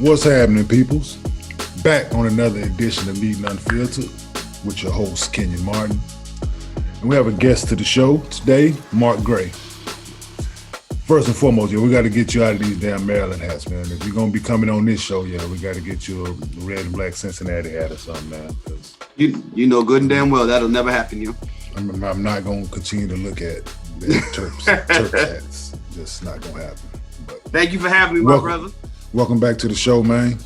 What's happening, peoples? Back on another edition of Neat and Unfiltered with your host, Kenyon Martin. And we have a guest to the show today, Mark Gray. First and foremost, we got to get you out of these damn Maryland hats, man. If you're going to be coming on this show, we got to get you a red and black Cincinnati hat or something, man. You know good and damn well that'll never happen, you. I'm not going to continue to look at the Terps hats. Just not going to happen. But thank you for having me, my brother. Welcome back to the show, man.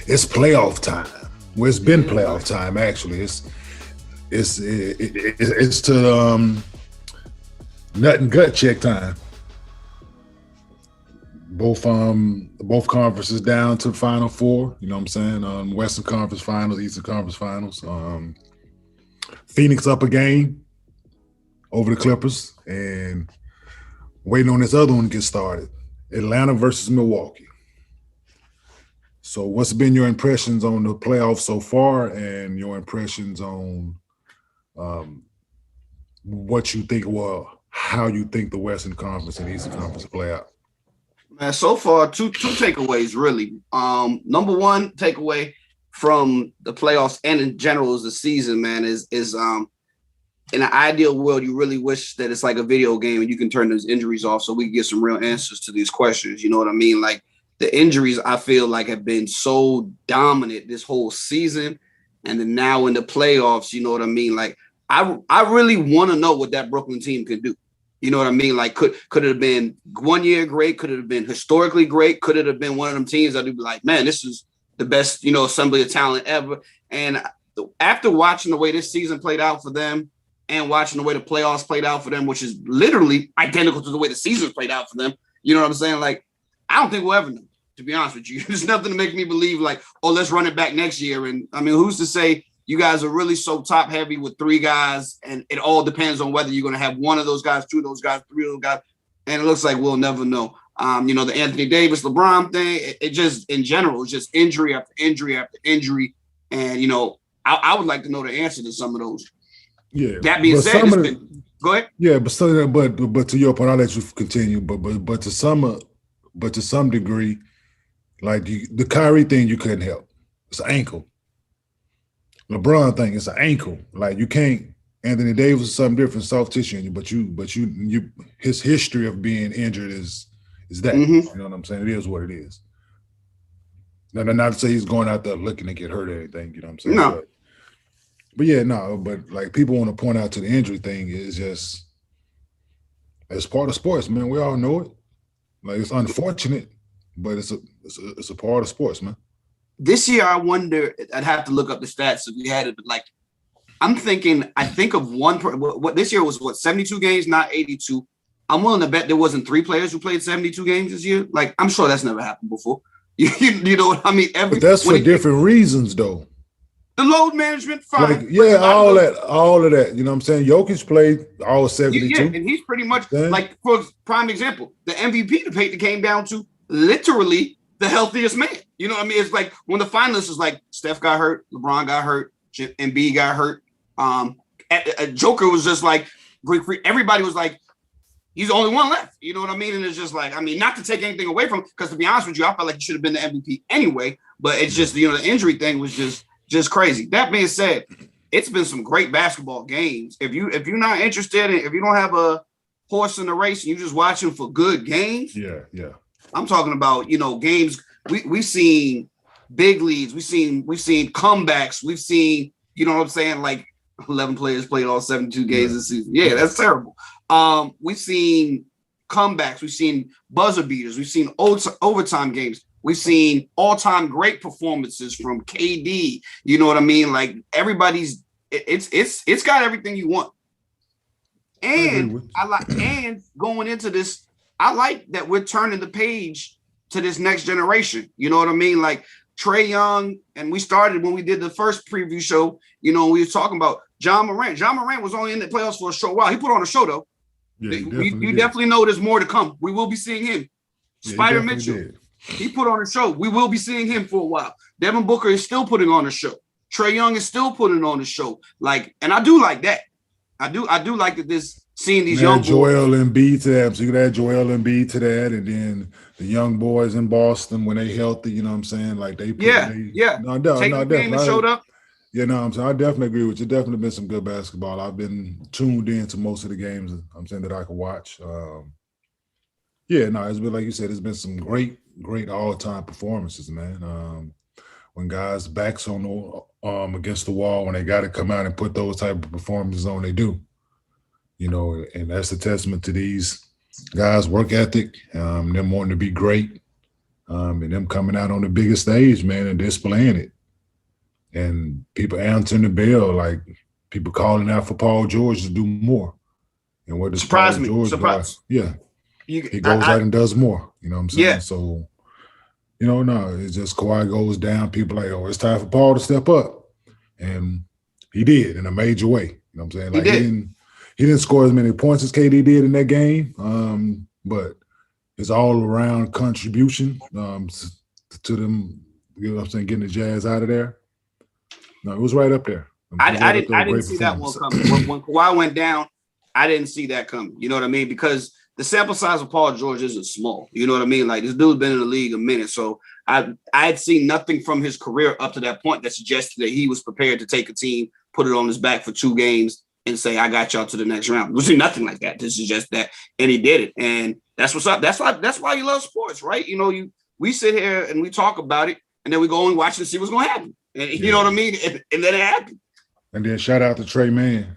It's playoff time. Well, it's been playoff time, actually. It's to nut and gut check time. Both conferences down to the Final Four. You know what I'm saying? Western Conference Finals, Eastern Conference Finals. Phoenix up a game over the Clippers and waiting on this other one to get started. Atlanta versus Milwaukee. So what's been your impressions on the playoffs so far and your impressions on what you think, how you think the Western Conference and Eastern Conference play out? Man, so far, two takeaways, really. Number one takeaway from the playoffs and in general is the season, man, is in an ideal world, you really wish that it's like a video game and you can turn those injuries off so we can get some real answers to these questions. You know what I mean? Like the injuries, I feel like have been so dominant this whole season. And then now in the playoffs, you know what I mean? Like I really want to know what that Brooklyn team could do. You know what I mean? Like could it have been 1 year great? Could it have been historically great? Could it have been one of them teams that would be like, man, this is the best, assembly of talent ever. And after watching the way this season played out for them, and watching the way the playoffs played out for them, which is literally identical to the way the season played out for them. You know what I'm saying? Like, I don't think we'll ever know, to be honest with you. There's nothing to make me believe like, oh, let's run it back next year. And I mean, who's to say you guys are really so top heavy with three guys and it all depends on whether you're going to have one of those guys, two of those guys, three of those guys. And it looks like we'll never know. The Anthony Davis, LeBron thing, it just, in general, it's just injury after injury after injury. And, I would like to know the answer to some of those. Yeah. That being said, go ahead. Yeah, but to your point, I'll let you continue. But to some degree, like the Kyrie thing, you couldn't help. It's an ankle. LeBron thing, it's an ankle. Like you can't. Anthony Davis is something different, soft tissue in you. But you, his history of being injured is that. Mm-hmm. You know what I'm saying? It is what it is. Now, not to say he's going out there looking to get hurt or anything. You know what I'm saying? No. But yeah, no, but like people want to point out to the injury thing is just it's part of sports, man. We all know it. Like it's unfortunate, but it's a part of sports, man. This year, I wonder. I'd have to look up the stats if we had it, but like I think of one. What this year was 72 games, not 82. I'm willing to bet there wasn't 3 players who played 72 games this year. Like I'm sure that's never happened before. You know what I mean? But that's for different reasons, though. The load management, fine. Like, all of that. You know what I'm saying? Jokic played all 72. Yeah, and he's pretty much like, for prime example, the MVP debate came down to literally the healthiest man. You know what I mean? It's like when the finalists is like Steph got hurt, LeBron got hurt, Embiid got hurt. Joker was just like everybody was like, he's the only one left. You know what I mean? And it's just like, I mean, not to take anything away from him, because to be honest with you, I felt like he should have been the MVP anyway. But it's just, the injury thing was just crazy. That being said, it's been some great basketball games. If you're not interested in, if you don't have a horse in the race and you're just watching for good games, yeah. I'm talking about games. We've seen big leads. We've seen comebacks. We've seen what I'm saying, like 11 players played all 72 games this season. Yeah, that's terrible. We've seen comebacks. We've seen buzzer beaters. We've seen overtime games. We've seen all-time great performances from KD. You know what I mean? Like everybody's, it's got everything you want. And and going into this, I like that we're turning the page to this next generation. You know what I mean? Like Trae Young, and we started when we did the first preview show. We were talking about John Morant. John Morant was only in the playoffs for a short while. He put on a show though. Yeah, you definitely know there's more to come. We will be seeing him. Spider Mitchell. He put on a show. We will be seeing him for a while. Devin Booker is still putting on a show. Trae Young is still putting on a show. Like, and I do like that. I do like that seeing these You young add Joel boys. Embiid to that. So you could add Joel Embiid to that, and then the young boys in Boston when they healthy, you know what I'm saying? Like they put Yeah, they yeah. no, Tatum came and definitely. showed up. Yeah, no, I'm saying I definitely agree with you. Definitely been some good basketball. I've been tuned in to most of the games. I'm saying that I can watch. Yeah, no, it's been like you said. It's been some great all-time performances, man. When guys' backs on the against the wall, when they got to come out and put those type of performances on, they do. You know, and that's a testament to these guys' work ethic, them wanting to be great, and them coming out on the biggest stage, man, and displaying it. And people answering the bell, like people calling out for Paul George to do more. And what does Paul Surprised me. George do? Surprise. Yeah, You, he goes out and does more. You know what I'm saying? yeah. So, no, it's just Kawhi goes down. People like, oh, it's time for Paul to step up. And he did in a major way. You know what I'm saying? He Like did. he didn't score as many points as KD did in that game. But his all around contribution to them, you know what I'm saying, getting the Jazz out of there. No, it was right up there. I didn't see that one coming. When Kawhi went down, I didn't see that coming. You know what I mean? Because the sample size of Paul George isn't small. You know what I mean? Like this dude's been in the league a minute. So I had seen nothing from his career up to that point that suggested that he was prepared to take a team, put it on his back for 2 games, and say, I got y'all to the next round. We see nothing like that to suggest that. And he did it. And that's what's up. That's why you love sports, right? You know, we sit here and we talk about it, and then we go and watch and see what's gonna happen. And you know what I mean? And then it happened. And then shout out to Trae Mann.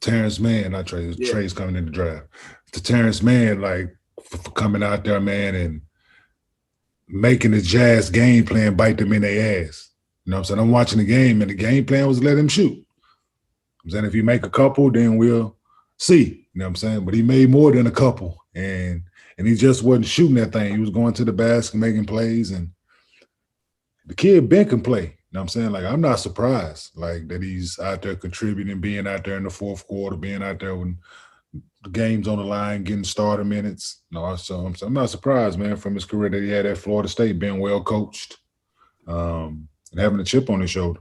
Terrence Mann, not Trae. Yeah. Trae's coming in the draft. To Terrence Mann, like for coming out there, man, and making the Jazz game plan bite them in their ass. You know what I'm saying? I'm watching the game, and the game plan was let him shoot. I'm saying if you make a couple, then we'll see. You know what I'm saying? But he made more than a couple, and he just wasn't shooting that thing. He was going to the basket, making plays, and the kid Ben can play. You know what I'm saying? Like, I'm not surprised, like, that he's out there contributing, being out there in the fourth quarter, being out there when the game's on the line, getting starter minutes. No, so I'm not surprised, man, from his career that he had at Florida State, being well coached, and having a chip on his shoulder.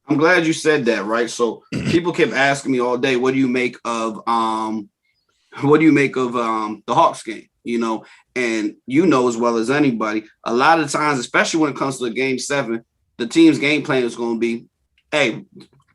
I'm glad you said that, right? So people kept asking me all day, what do you make of the Hawks game? You know, and you know as well as anybody, a lot of times, especially when it comes to a game 7, the team's game plan is going to be, hey,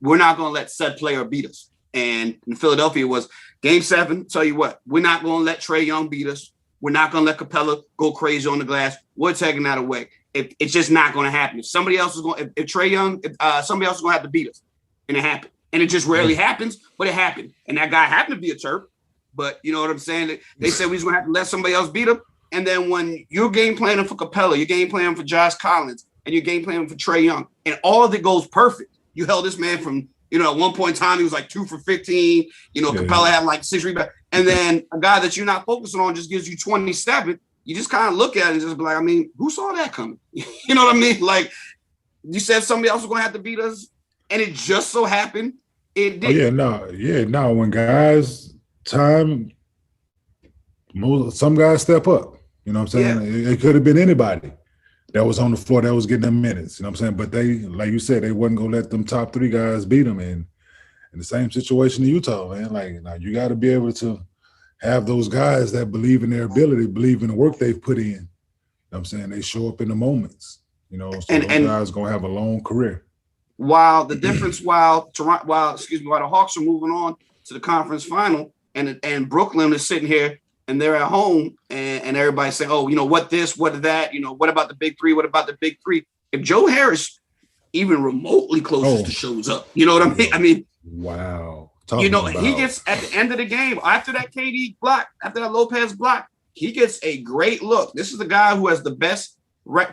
we're not going to let said player beat us. And in Philadelphia was game 7. Tell you what, we're not going to let Trae Young beat us. We're not going to let Capella go crazy on the glass. We're taking that away. It's just not going to happen. If somebody else is going, if Trae Young, somebody else is going to have to beat us, and it happened. And it just rarely happens, but it happened. And that guy happened to be a Terp. But you know what I'm saying? They said we was going to have to let somebody else beat him. And then when you're game planning for Capella, you're game planning for Josh Collins, and you're game planning for Trae Young, and all of it goes perfect. You held this man from, you know, at one point in time, he was like 2 for 15. You know, Capella had like 6 rebounds. And then a guy that you're not focusing on just gives you 27. You just kind of look at it and just be like, I mean, who saw that coming? You know what I mean? Like, you said somebody else was going to have to beat us, and it just so happened it did. Oh, no. When guys some guys step up. You know what I'm saying? Yeah. It could have been anybody that was on the floor that was getting them minutes. You know what I'm saying? But they, like you said, they wasn't gonna let them top 3 guys beat them. And in the same situation in Utah, man. Like, now you got to be able to have those guys that believe in their ability, believe in the work they've put in. You know what I'm saying? They show up in the moments. You know, so those guys gonna have a long career. While the Hawks are moving on to the conference final, and Brooklyn is sitting here and they're at home, and everybody's saying, oh, you know, what this, what that, you know, what about the big 3? What about the big 3? If Joe Harris even remotely closest to shows up, you know what I mean? I mean, wow. He gets at the end of the game, after that KD block, after that Lopez block, he gets a great look. This is the guy who has the best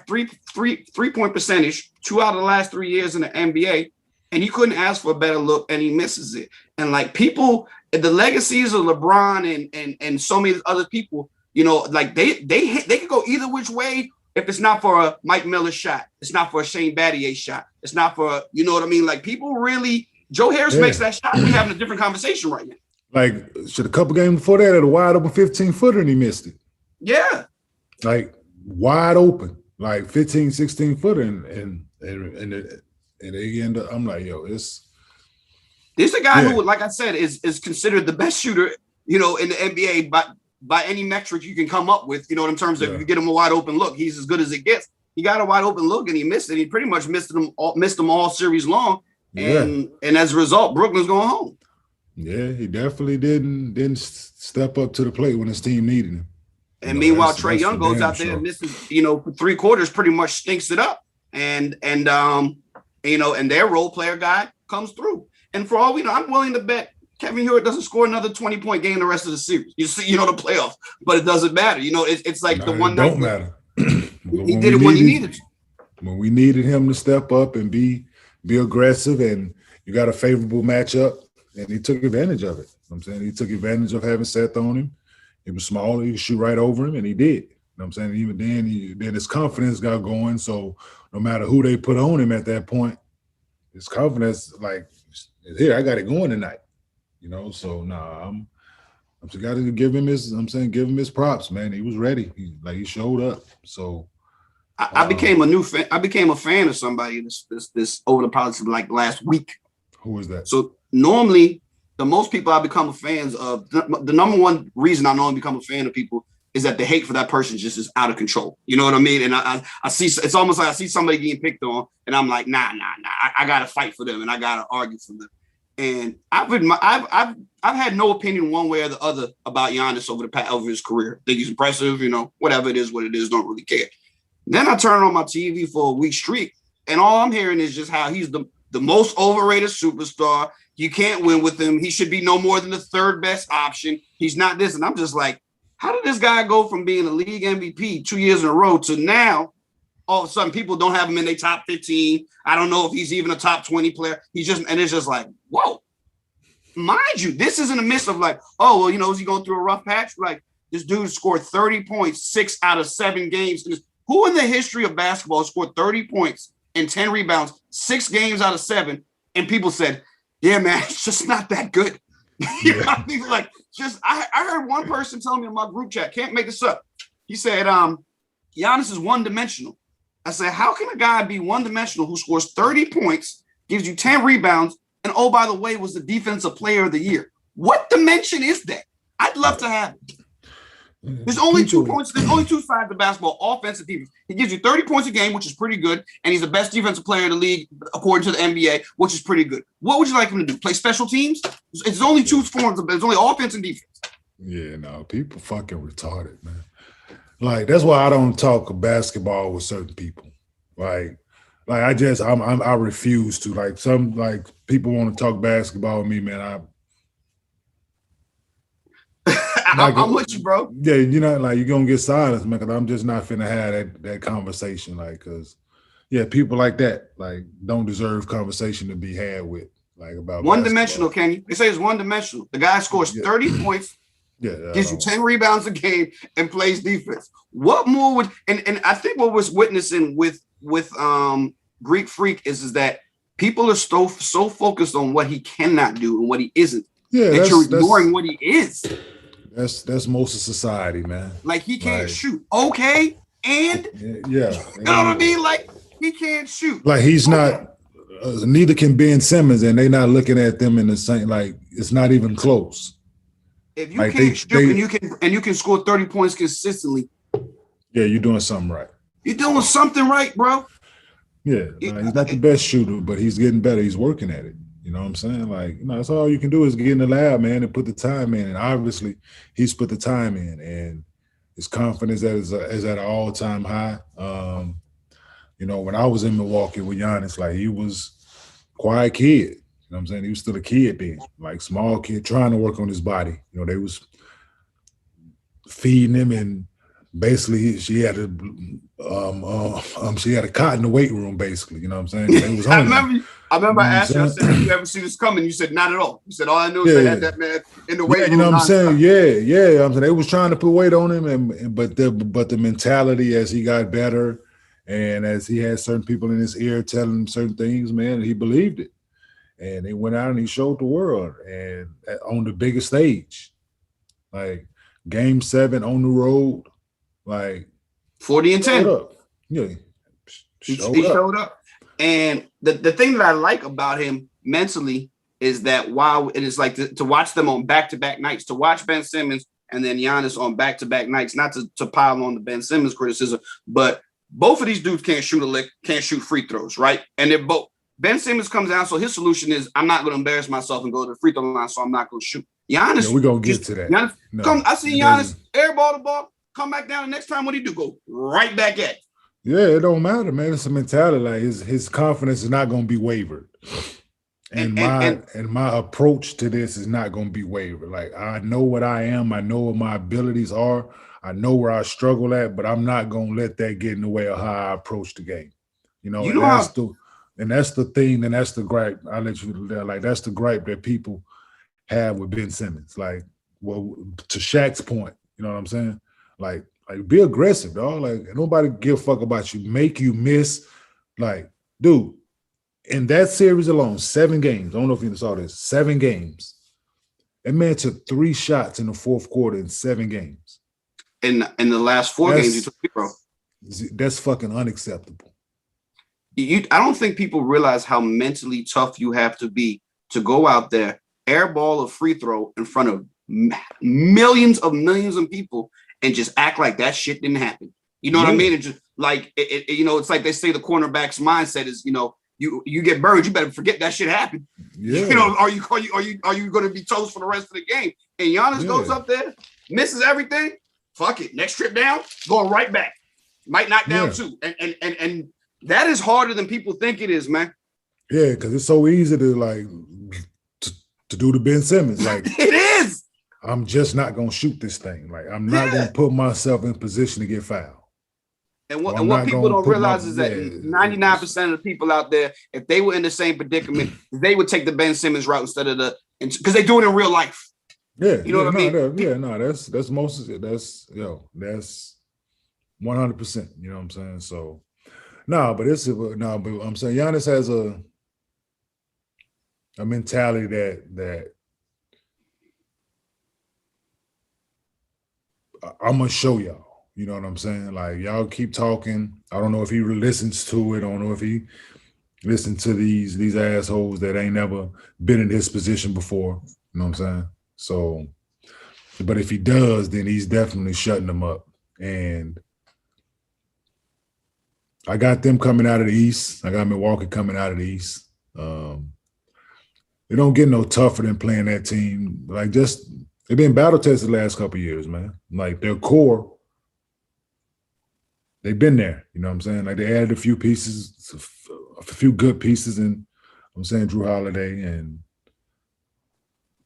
three-point percentage 2 out of the last 3 years in the NBA, and he couldn't ask for a better look, and he misses it. And like people, the legacies of LeBron and so many other people, you know, like they could go either which way. If it's not for a Mike Miller shot, it's not for a Shane Battier shot, it's not for you know what I mean. Like people really, Joe Harris makes that shot. We're having a different conversation right now. Like, should a couple games before that at a wide open 15-footer and he missed it. Yeah, like wide open, like 15, 16-footer, and they end up. I'm like, yo, it's This is a guy who, like I said, is considered the best shooter, in the NBA by any metric you can come up with. You know, in terms of if you get him a wide open look, he's as good as it gets. He got a wide open look and he missed it. He pretty much missed them all series long. And as a result, Brooklyn's going home. Yeah, he definitely didn't step up to the plate when his team needed him. And meanwhile, Trae Young goes out there and misses, for 3 quarters, pretty much stinks it up. And their role player guy comes through. And for all we know, I'm willing to bet Kevin Hewitt doesn't score another 20-point game the rest of the series. You see, the playoffs, but it doesn't matter. It's like the one night. Don't matter. He did it when he needed to. When we needed him to step up and be aggressive, and you got a favorable matchup, and he took advantage of it. I'm saying he took advantage of having Seth on him. He was small, he could shoot right over him, and he did. I'm saying even then his confidence got going. So no matter who they put on him at that point, his confidence here, I got it going tonight. So I'm just got to give him his props, man. He was ready. He showed up. So I became a new fan. I became a fan of somebody this over the policy last week. Who was that? So normally the most people I become fans of, the number one reason I normally become a fan of people is that the hate for that person just is out of control. You know what I mean? And I see, it's almost like I see somebody getting picked on and I'm like, nah. I got to fight for them and I got to argue for them. And I've had no opinion one way or the other about Giannis over his career. I think he's impressive, whatever it is, what it is, don't really care. Then I turn on my TV for a week streak and all I'm hearing is just how he's the most overrated superstar. You can't win with him. He should be no more than the third best option. He's not this. And I'm just like, how did this guy go from being a league MVP 2 years in a row to now all of a sudden people don't have him in their top 15? I don't know if he's even a top 20 player. And it's just like, whoa. Mind you, this is in the midst of is he going through a rough patch? Like, this dude scored 30 points, 6 out of 7 games. Who in the history of basketball scored 30 points and 10 rebounds, 6 games out of 7? And people said, yeah, man, it's just not that good. You know what I mean? I heard one person tell me in my group chat, can't make this up. He said, Giannis is one-dimensional. I said, how can a guy be one-dimensional who scores 30 points, gives you 10 rebounds, and oh, by the way, was the defensive player of the year? What dimension is that? I'd love to have it. There's only 2 points. There's only 2 sides of basketball, offense and defense. He gives you 30 points a game, which is pretty good, and he's the best defensive player in the league, according to the NBA, which is pretty good. What would you like him to do? Play special teams? It's only 2 forms of there's only offense and defense. Yeah, no, people fucking retarded, man. That's why I don't talk basketball with certain people. I refuse to. Some people want to talk basketball with me, man. I'm with you, bro. Yeah, you're gonna get silence, man, because I'm just not finna have that conversation, because people like that, don't deserve conversation to be had with, about one-dimensional, Kenny. They say it's one-dimensional. The guy scores 30 points, gives you 10 rebounds a game, and plays defense. What more would and I think what we're witnessing with Greek Freak is that people are so focused on what he cannot do and what he isn't. Yeah, that you're ignoring what he is. That's most of society, man. He can't shoot. Okay. And you know what I mean? He can't shoot. He's not neither can Ben Simmons, and they're not looking at them in the same, it's not even close. If you can't shoot and you can score 30 points consistently, yeah, you're doing something right. You're doing something right, bro. Yeah. He's not the best shooter, but he's getting better. He's working at it. You know what I'm saying? That's all you can do is get in the lab, man, and put the time in. And obviously, he's put the time in, and his confidence is at an all-time high. When I was in Milwaukee with Giannis, he was a quiet kid. You know what I'm saying? He was still a kid then, small kid trying to work on his body. They was feeding him, and basically she had a cot in the weight room. Basically, you know what I'm saying? They was I remember I asked you, I said, "Did you ever see this coming?" You said, "Not at all." You said, "All I know is they had that man in the weight room." You know what I'm saying? Yeah. I'm saying they was trying to put weight on him, but the mentality as he got better, and as he had certain people in his ear telling him certain things, man, he believed it, and he went out and he showed the world, and on the biggest stage, Game 7 on the road, 40 and 10. Yeah, he showed up. And the thing that I like about him mentally is that while it is like to watch them on back-to-back nights, to watch Ben Simmons and then Giannis on back-to-back nights, not to pile on the Ben Simmons criticism, but both of these dudes can't shoot a lick, can't shoot free throws, right? And they're both. Ben Simmons comes down, so his solution is, I'm not going to embarrass myself and go to the free throw line, so I'm not going to shoot. Giannis, we're going to get to that. Giannis, I see Giannis airball the ball, come back down the next time. What do you do? Go right back at it. Yeah, it don't matter, man. It's a mentality. Like his confidence is not going to be wavered. And my approach to this is not going to be wavered. Like, I know what I am. I know what my abilities are. I know where I struggle at, but I'm not going to let that get in the way of how I approach the game. That's the thing, and that's the gripe. I'll let you know, like, that's the gripe that people have with Ben Simmons. Like, well, to Shaq's point, you know what I'm saying? Like be aggressive, dog. Like, nobody give a fuck about you. Make you miss. Like, dude, in that series alone, 7 games. I don't know if you saw this. 7 games. That man took 3 shots in the fourth quarter in 7 games. In the last 4 games, he took 0. That's fucking unacceptable. I don't think people realize how mentally tough you have to be to go out there, airball a free throw in front of millions of people and just act like that shit didn't happen. You know what I mean? It's just like it's like they say the cornerback's mindset is, you get burned, you better forget that shit happened. Yeah. Are you going to be toast for the rest of the game? And Giannis goes up there, misses everything. Fuck it. Next trip down, going right back. Might knock down 2. And that is harder than people think it is, man. Yeah, because it's so easy to to do the Ben Simmons. Like, it is. I'm just not gonna shoot this thing. Like, I'm not gonna put myself in position to get fouled. And what people don't realize is that 99% of the people out there, if they were in the same predicament, they would take the Ben Simmons route instead of because they do it in real life. Yeah, you know what I mean? That's most of it. That's 100%. You know what I'm saying? So. But I'm saying Giannis has a mentality that I'm gonna show y'all. You know what I'm saying? Like, y'all keep talking. I don't know if he listens to it. I don't know if he listens to these assholes that ain't never been in his position before. You know what I'm saying? So, but if he does, then he's definitely shutting them up. And I got them coming out of the East. I got Milwaukee coming out of the East. They don't get no tougher than playing that team. Like, just they've been battle tested the last couple of years, man. Like, their core, they've been there. You know what I'm saying? Like, they added a few pieces, a few good pieces, and I'm saying Drew Holiday and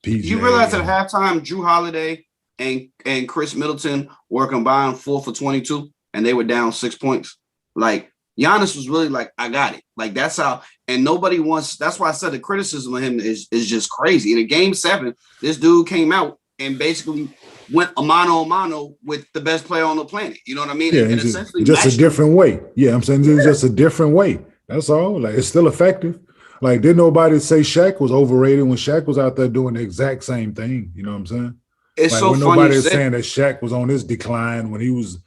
PJ. You realize at halftime, Drew Holiday and Chris Middleton were combined 4 for 22, and they were down 6 points. Like, Giannis was really like, I got it. Like, that's how, and nobody wants, that's why I said the criticism of him is just crazy. In a game 7, this dude came out and basically went a mano with the best player on the planet. You know what I mean? Yeah, and essentially just a different way. Yeah, I'm saying it's just a different way. That's all. Like, it's still effective. Like, didn't nobody say Shaq was overrated when Shaq was out there doing the exact same thing? You know what I'm saying? It's like, so when funny. Nobody is saying that Shaq was on his decline when he was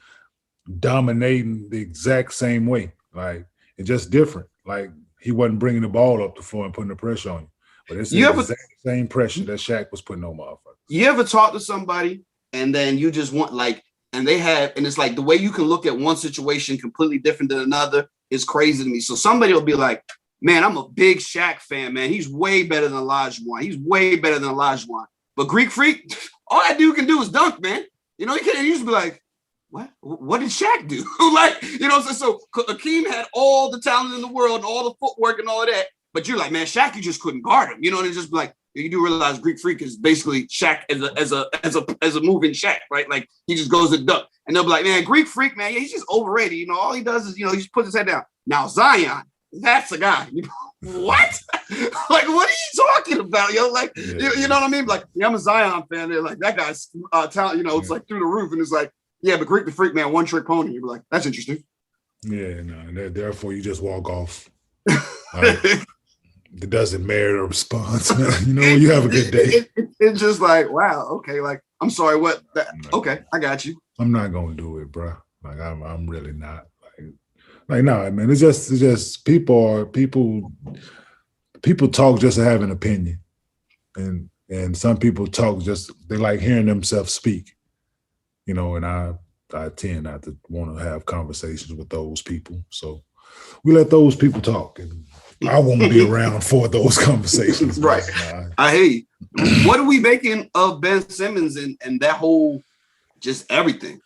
dominating the exact same way. Like, it's just different. Like, he wasn't bringing the ball up the floor and putting the pressure on you. But it's the exact same pressure that Shaq was putting on motherfuckers. You ever talk to somebody and then you just want, like, and it's like the way you can look at one situation completely different than another is crazy to me. So somebody will be like, man, I'm a big Shaq fan, man. He's way better than Olajuwon. He's way better than Olajuwon. But Greek Freak, all that dude can do is dunk, man. You know, he used to be like, what did Shaq do? Like, you know, so Akeem had all the talent in the world and all the footwork and all of that, but you're like, man, Shaq, you just couldn't guard him. You know, and it's just like, you do realize Greek Freak is basically Shaq as a moving Shaq, right? Like, he just goes to dunk, and they'll be like, man, Greek Freak, man, yeah, he's just overrated. You know, all he does is, you know, he just puts his head down. Now Zion, that's the guy. You know, what? Like, what are you talking about, yo? Like, you know what I mean? Like, yeah, I'm a Zion fan. They're like, that guy's talent. You know, it's like through the roof, and it's like, yeah, but Greek the Freak, man, one trick pony. You're like, that's interesting. Yeah, no, therefore you just walk off. It doesn't merit a response, man. You know, you have a good day. It's just like, wow, okay, like, I'm sorry, what? Okay, I got you. I'm not gonna do it, bro. Like, I'm really not. Like, no, man. It's just people talk just to have an opinion. And some people talk they like hearing themselves speak, you know, and I tend not to want to have conversations with those people. So we let those people talk, and I won't be around for those conversations. Right. I hear you. What are we making of Ben Simmons and that whole just everything?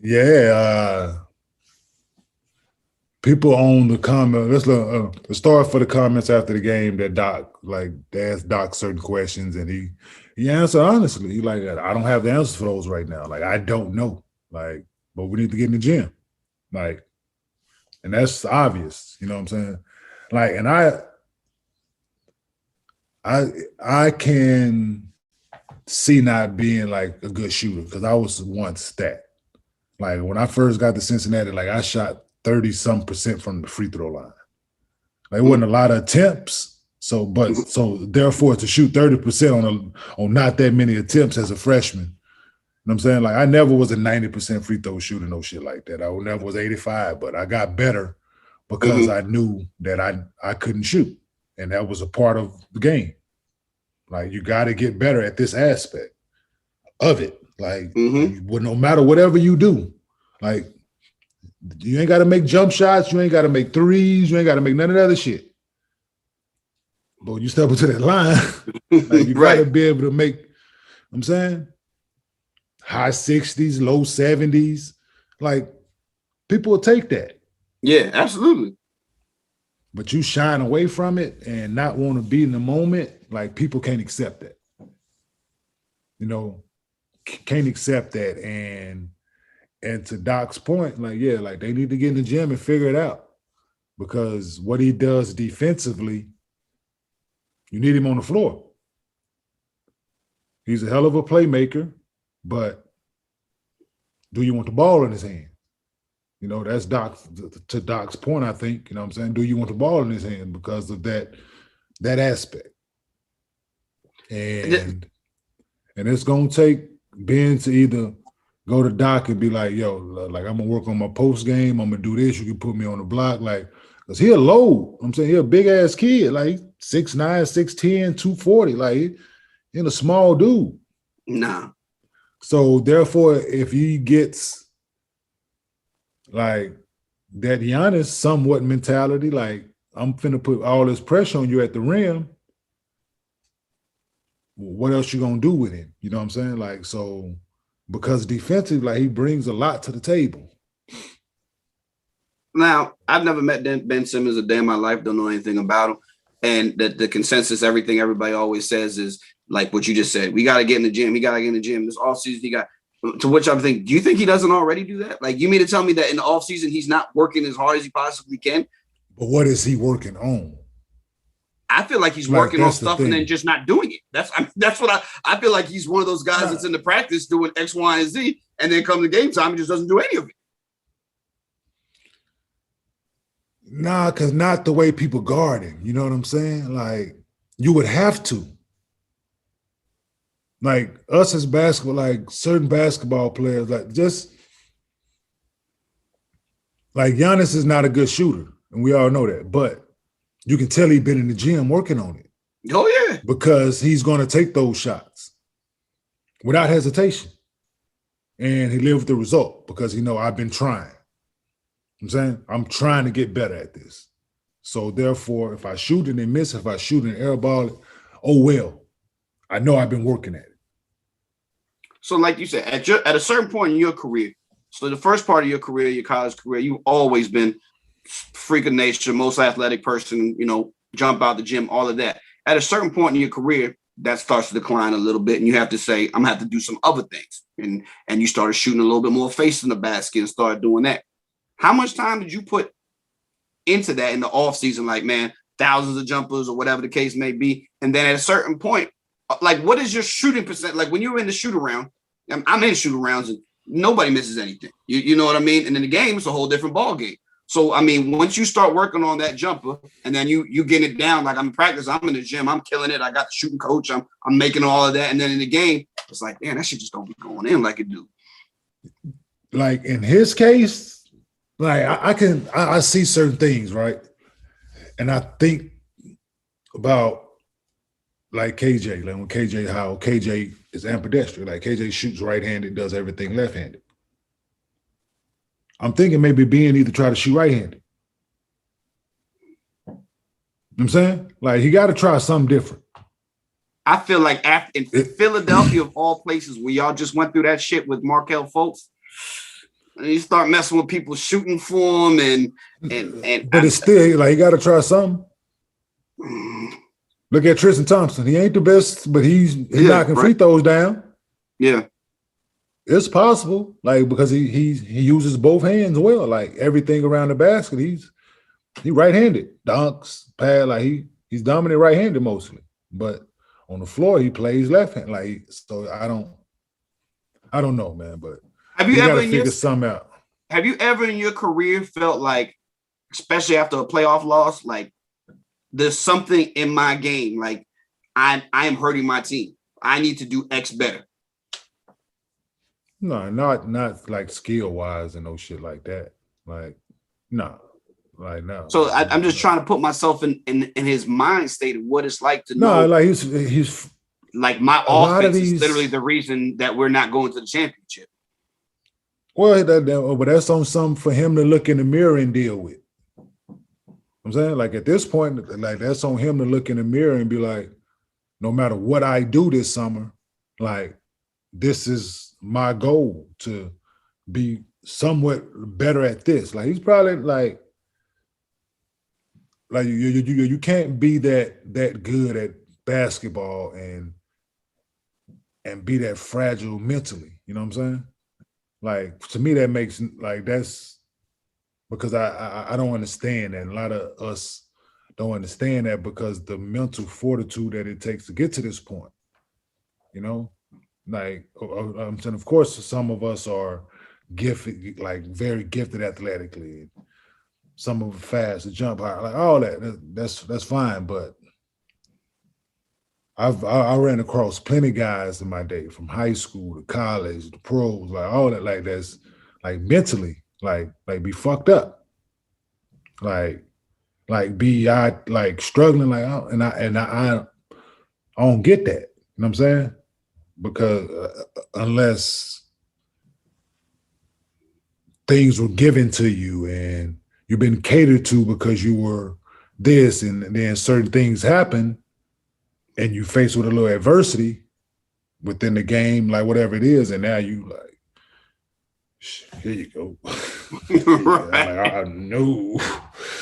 Yeah. People on the comment. Let's start for the comments after the game that Doc, like, they asked Doc certain questions, and he answered honestly. He like, I don't have the answers for those right now. Like, I don't know. Like, but we need to get in the gym. Like, and that's obvious. You know what I'm saying? Like, and I can see not being like a good shooter because I was once that. Like, when I first got to Cincinnati, like, I shot 30-some% from the free throw line. Like, it wasn't a lot of attempts. So therefore to shoot 30% on not that many attempts as a freshman. You know what I'm saying? Like, I never was a 90% free throw shooter, no shit like that. I never was 85, but I got better because I knew that I couldn't shoot. And that was a part of the game. Like, you got to get better at this aspect of it. Like, no matter whatever you do, like, you ain't got to make jump shots. You ain't got to make threes. You ain't got to make none of that other shit. But when you step into that line, like, you got to be able to make, I'm saying, high 60s, low 70s. Like, people will take that. Yeah, absolutely. But you shine away from it and not want to be in the moment, like, people can't accept that. You know, can't accept that. And to Doc's point, like, yeah, like, they need to get in the gym and figure it out. Because what he does defensively, you need him on the floor. He's a hell of a playmaker, but do you want the ball in his hand? You know, that's to Doc's point, I think. You know what I'm saying? Do you want the ball in his hand because of that aspect? And it's going to take Ben to either go to Doc and be like, yo, like, I'm going to work on my post game. I'm going to do this. You can put me on the block. Like, because he a load. I'm saying, he a big-ass kid. Like, 6'9", 6'10", 240. Like, he's a small dude. Nah. So, therefore, if he gets, like, that Giannis somewhat mentality, like, I'm finna put all this pressure on you at the rim, what else you gonna do with him? You know what I'm saying? Like, so, because defensively, like, he brings a lot to the table. Now, I've never met Ben Simmons a day in my life, don't know anything about him. And the consensus, everything everybody always says is, like what you just said, we got to get in the gym. He got to get in the gym. This offseason, he got, to which I'm thinking, do you think he doesn't already do that? Like, you mean to tell me that in the offseason, he's not working as hard as he possibly can? But what is he working on? I feel like he's working on stuff and then just not doing it. That's what I feel like he's one of those guys that's in the practice doing X, Y, and Z, and then come to game time and just doesn't do any of it. Nah, because not the way people guard him. You know what I'm saying? Like, you would have to. Like, us as basketball, like, certain basketball players, like, just like, Giannis is not a good shooter, and we all know that. But you can tell he's been in the gym working on it. Oh, yeah. Because he's going to take those shots without hesitation. And he lived with the result because he know I've been trying. I'm saying, I'm trying to get better at this. So therefore, if I shoot and then miss, if I shoot and airball it, oh well. I know I've been working at it. So like you said, at a certain point in your career, so the first part of your career, your college career, you've always been freak of nature, most athletic person, you know, jump out the gym, all of that. At a certain point in your career, that starts to decline a little bit, and you have to say, I'm gonna have to do some other things. And you started shooting a little bit more face in the basket and started doing that. How much time did you put into that in the off season? Like, man, thousands of jumpers or whatever the case may be. And then at a certain point, like, what is your shooting percent? Like, when you're in the shoot around, I'm in shoot arounds and nobody misses anything. You know what I mean? And in the game, it's a whole different ball game. So, I mean, once you start working on that jumper and then you get it down, like, I'm in practice, I'm in the gym, I'm killing it. I got the shooting coach, I'm making all of that. And then in the game, it's like, man, that shit just don't be going in like it do. Like, in his case, like, I see certain things, right? And I think about like KJ, like when KJ is ambidextrous, like KJ shoots right-handed, does everything left-handed. I'm thinking maybe Ben need to try to shoot right-handed. You know what I'm saying? Like he got to try something different. I feel like in Philadelphia, of all places, where y'all just went through that shit with Markelle Fultz, and you start messing with people shooting for him, but it's still like you got to try something. Look at Tristan Thompson. He ain't the best, but he's knocking free throws down. Yeah, it's possible. Like because he uses both hands well. Like everything around the basket, he right-handed, dunks, pad. Like he's dominant right-handed mostly, but on the floor he plays left-handed. Like so, I don't know, man. But have you ever figure something out? Have you ever in your career felt like, especially after a playoff loss, like there's something in my game, like I am hurting my team. I need to do X better. No, not like skill wise and no shit like that. Like no, like no. So I'm just trying to put myself in his mind state of what it's like to know. No, like he's like my offense is literally the reason that we're not going to the championship. Well, but that's on something for him to look in the mirror and deal with. I'm saying, like at this point, like that's on him to look in the mirror and be like, no matter what I do this summer, like this is my goal to be somewhat better at this. Like he's probably like you can't be that good at basketball and be that fragile mentally. You know what I'm saying? Like to me, that makes like that's because I don't understand that. A lot of us don't understand that because the mental fortitude that it takes to get to this point, you know, like I'm saying, of course, some of us are gifted, like very gifted athletically. Some of them fast to jump high, like all that. That's fine, but I ran across plenty of guys in my day, from high school to college to pros, like all that. Like that's like mentally. Like be fucked up, like be like struggling, like I don't get that. You know what I'm saying? Because unless things were given to you and you've been catered to because you were this, and then certain things happen, and you face with a little adversity within the game, like whatever it is, and now you like. Here you go. Right. Like, I know.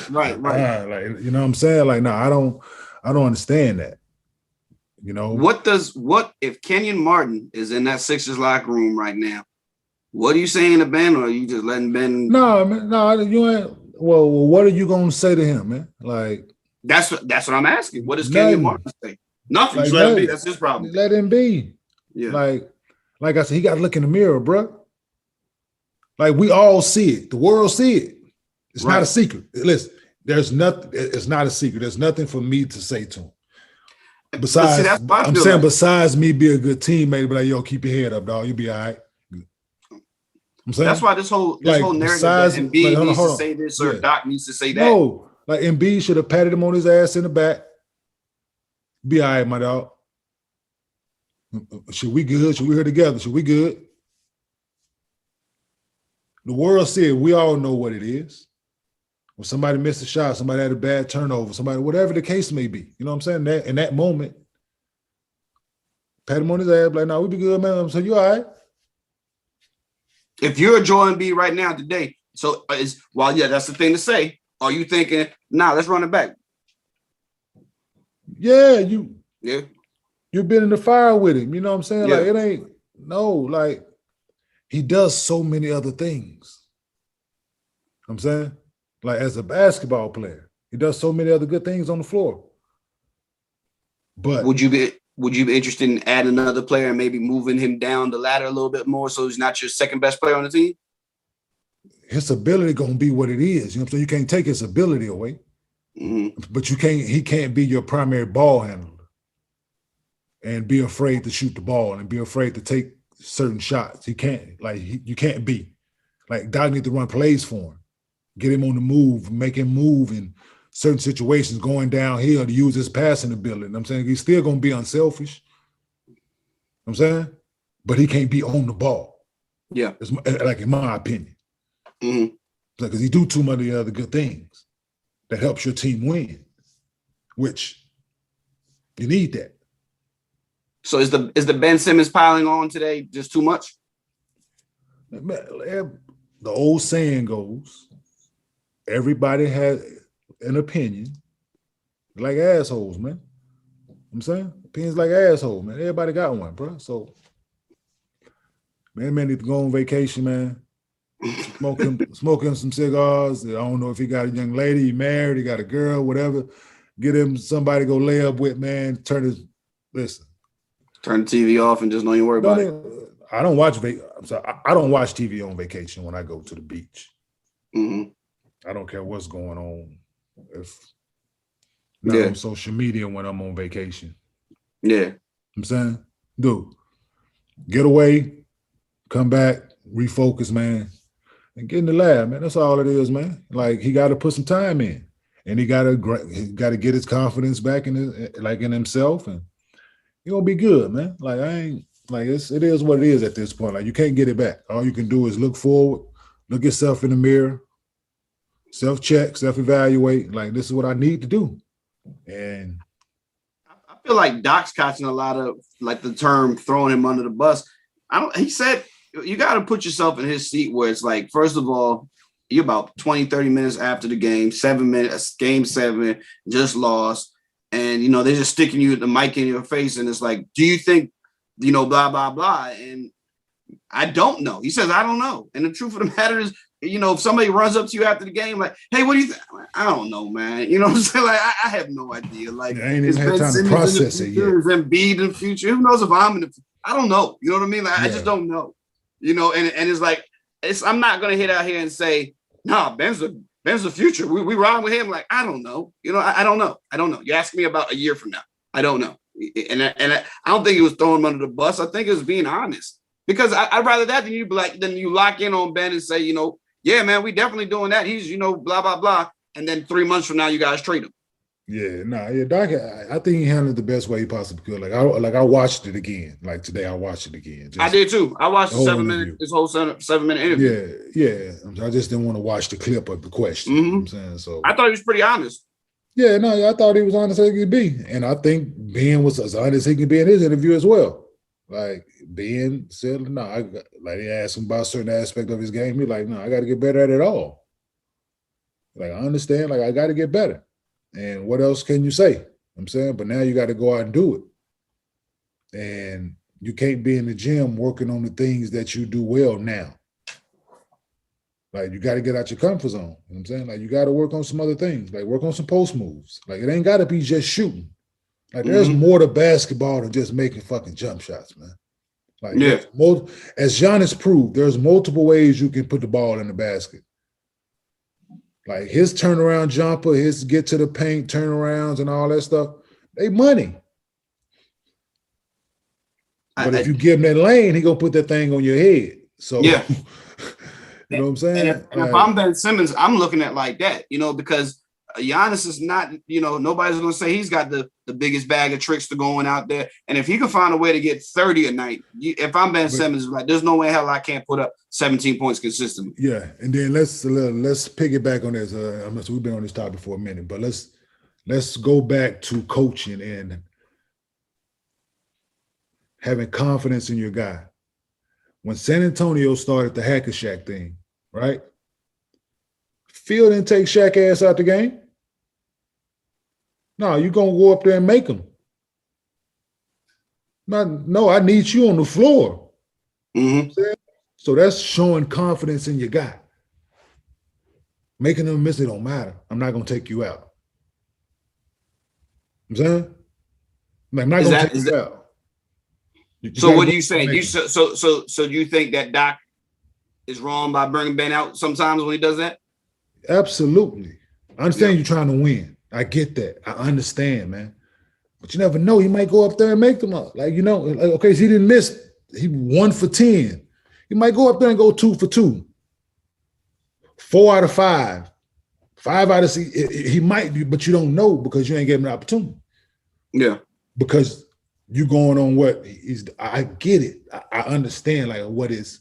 Right. Like you know what I'm saying? Like, no, I don't understand that. You know, what if Kenyon Martin is in that Sixers locker room right now? What are you saying to Ben, or are you just letting Ben? No, man, no, you ain't. Well, what are you gonna say to him, man? Like that's what I'm asking. What does Kenyon Martin say? Nothing. Like, just let him be. That's his problem. Let him be. Yeah. Like I said, he got to look in the mirror, bro. Like we all see it. The world see it. It's not a secret. Listen, there's nothing. It's not a secret. There's nothing for me to say to him. Besides, I'm saying besides me be a good teammate, but like, yo, keep your head up, dog. You'll be all right. I'm saying that's why this whole narrative that Embiid needs to say this or Doc needs to say that. No, like Embiid should have patted him on his ass in the back. Be all right, my dog. Should we good? Should we here together? Should we good? The world see it. We all know what it is. When somebody missed a shot, somebody had a bad turnover, somebody, whatever the case may be. You know what I'm saying? That in that moment, pat him on his ass, like, no, we be good, man. I'm saying, you all right? If you're a Joel Embiid right now today, so that's the thing to say. Are you thinking, nah, let's run it back? Yeah, you've been in the fire with him. You know what I'm saying? Yeah. Like, it ain't, no, like, he does so many other things. I'm saying? Like, as a basketball player, he does so many other good things on the floor. But would you be interested in adding another player and maybe moving him down the ladder a little bit more so he's not your second best player on the team? His ability gonna be what it is. You know what I'm saying? You can't take his ability away. Mm-hmm. But he can't be your primary ball handler and be afraid to shoot the ball and be afraid to take certain shots. He can't. Like, you can't be. Like, Doc need to run plays for him. Get him on the move, make him move in certain situations going downhill to use his passing ability. You know what I'm saying? He's still going to be unselfish. You know what I'm saying? But he can't be on the ball. Yeah. It's like in my opinion. Mm-hmm. Because he do too many other good things that helps your team win, which you need that. So is the Ben Simmons piling on today just too much? The old saying goes, everybody has an opinion, like assholes, man. You know what I'm saying? Opinions like assholes, man. Everybody got one, bro. So, man need to go on vacation, man. Smoke him some cigars. I don't know if he got a young lady, he married, he got a girl, whatever. Get him somebody to go lay up with, man. Turn the TV off and just don't even worry about it. I don't watch I don't watch TV on vacation when I go to the beach. Mm-hmm. I don't care what's going on. If not on social media when I'm on vacation. Yeah. I'm saying, dude, get away, come back, refocus, man, and get in the lab, man. That's all it is, man. Like he got to put some time in, and he got to get his confidence back in himself, and he gonna be good, man. Like it is what it is at this point. Like you can't get it back. All you can do is look forward, look yourself in the mirror, self-check, self-evaluate. Like this is what I need to do, and I feel like Doc's catching a lot of like the term throwing him under the bus. He said you got to put yourself in his seat where it's like, first of all, you're about 20, 30 minutes after the game, 7 minutes, game 7, just lost. And, they're just sticking you the mic in your face. And it's like, do you think, blah, blah, blah. And I don't know. He says, I don't know. And the truth of the matter is, if somebody runs up to you after the game, like, hey, what do you think? I don't know, man. You know what I'm saying? Like, I have no idea. Like, I ain't even had time to process it yet. Is Embiid in the future? Who knows if I'm in the future? I don't know. You know what I mean? Like, I just don't know. And it's like, I'm not going to hit out here and say, nah, Ben's the future. We ride with him. Like, I don't know. I don't know. I don't know. You ask me about a year from now. I don't know. And I don't think he was throwing him under the bus. I think it was being honest. Because I'd rather that than you lock in on Ben and say, yeah, man, we definitely doing that. He's, blah, blah, blah. And then 3 months from now, you guys trade him. Yeah, Doc, I think he handled it the best way he possibly could. I watched it again. Like today, I watched it again. I did too. I watched the 7 minute, this whole 7 minute interview. Yeah. I just didn't want to watch the clip of the question. Mm-hmm. You know what I'm saying? So I thought he was pretty honest. Yeah, no, I thought he was honest as he could be. And I think Ben was as honest as he could be in his interview as well. Like Ben said, he asked him about a certain aspect of his game. He's like, no, I got to get better at it all. Like, I understand, I got to get better. And what else can you say? I'm saying, but now you got to go out and do it. And you can't be in the gym working on the things that you do well now. Like, you got to get out your comfort zone. You know what I'm saying? Like, you got to work on some other things. Like, work on some post moves. Like, it ain't got to be just shooting. Like, there's more to basketball than just making fucking jump shots, man. Like, as Giannis proved, there's multiple ways you can put the ball in the basket. Like his turnaround jumper, his get to the paint turnarounds and all that stuff, they money. But if you give him that lane, he gonna put that thing on your head. So yeah, you know what I'm saying? And if I'm Ben Simmons, I'm looking at like that, because Giannis is not, nobody's gonna say he's got the biggest bag of tricks to going out there. And if he can find a way to get 30 a night, if I'm Ben Simmons, like there's no way in hell I can't put up 17 points consistently. Yeah, and then let's piggyback on this. We've been on this topic for a minute, but let's go back to coaching and having confidence in your guy. When San Antonio started the Hacker Shack thing, right? Phil didn't take Shaq ass out the game. No, you're going to go up there and make him. No, I need you on the floor. Mm-hmm. So that's showing confidence in your guy. Making them miss it don't matter. I'm not going to take you out. I'm saying? I'm not going to take you out. So what do you say? So do you think that Doc is wrong by bringing Ben out sometimes when he does that? Absolutely. I understand you're trying to win. I get that. I understand, man. But you never know. He might go up there and make them up. Okay, so he didn't miss. He 1 for 10. He might go up there and go 2 for 2. 4 out of 5. 5 out of 6, he might be, but you don't know because you ain't gave him an opportunity. Yeah. Because you going on what is, I get it. I understand like what is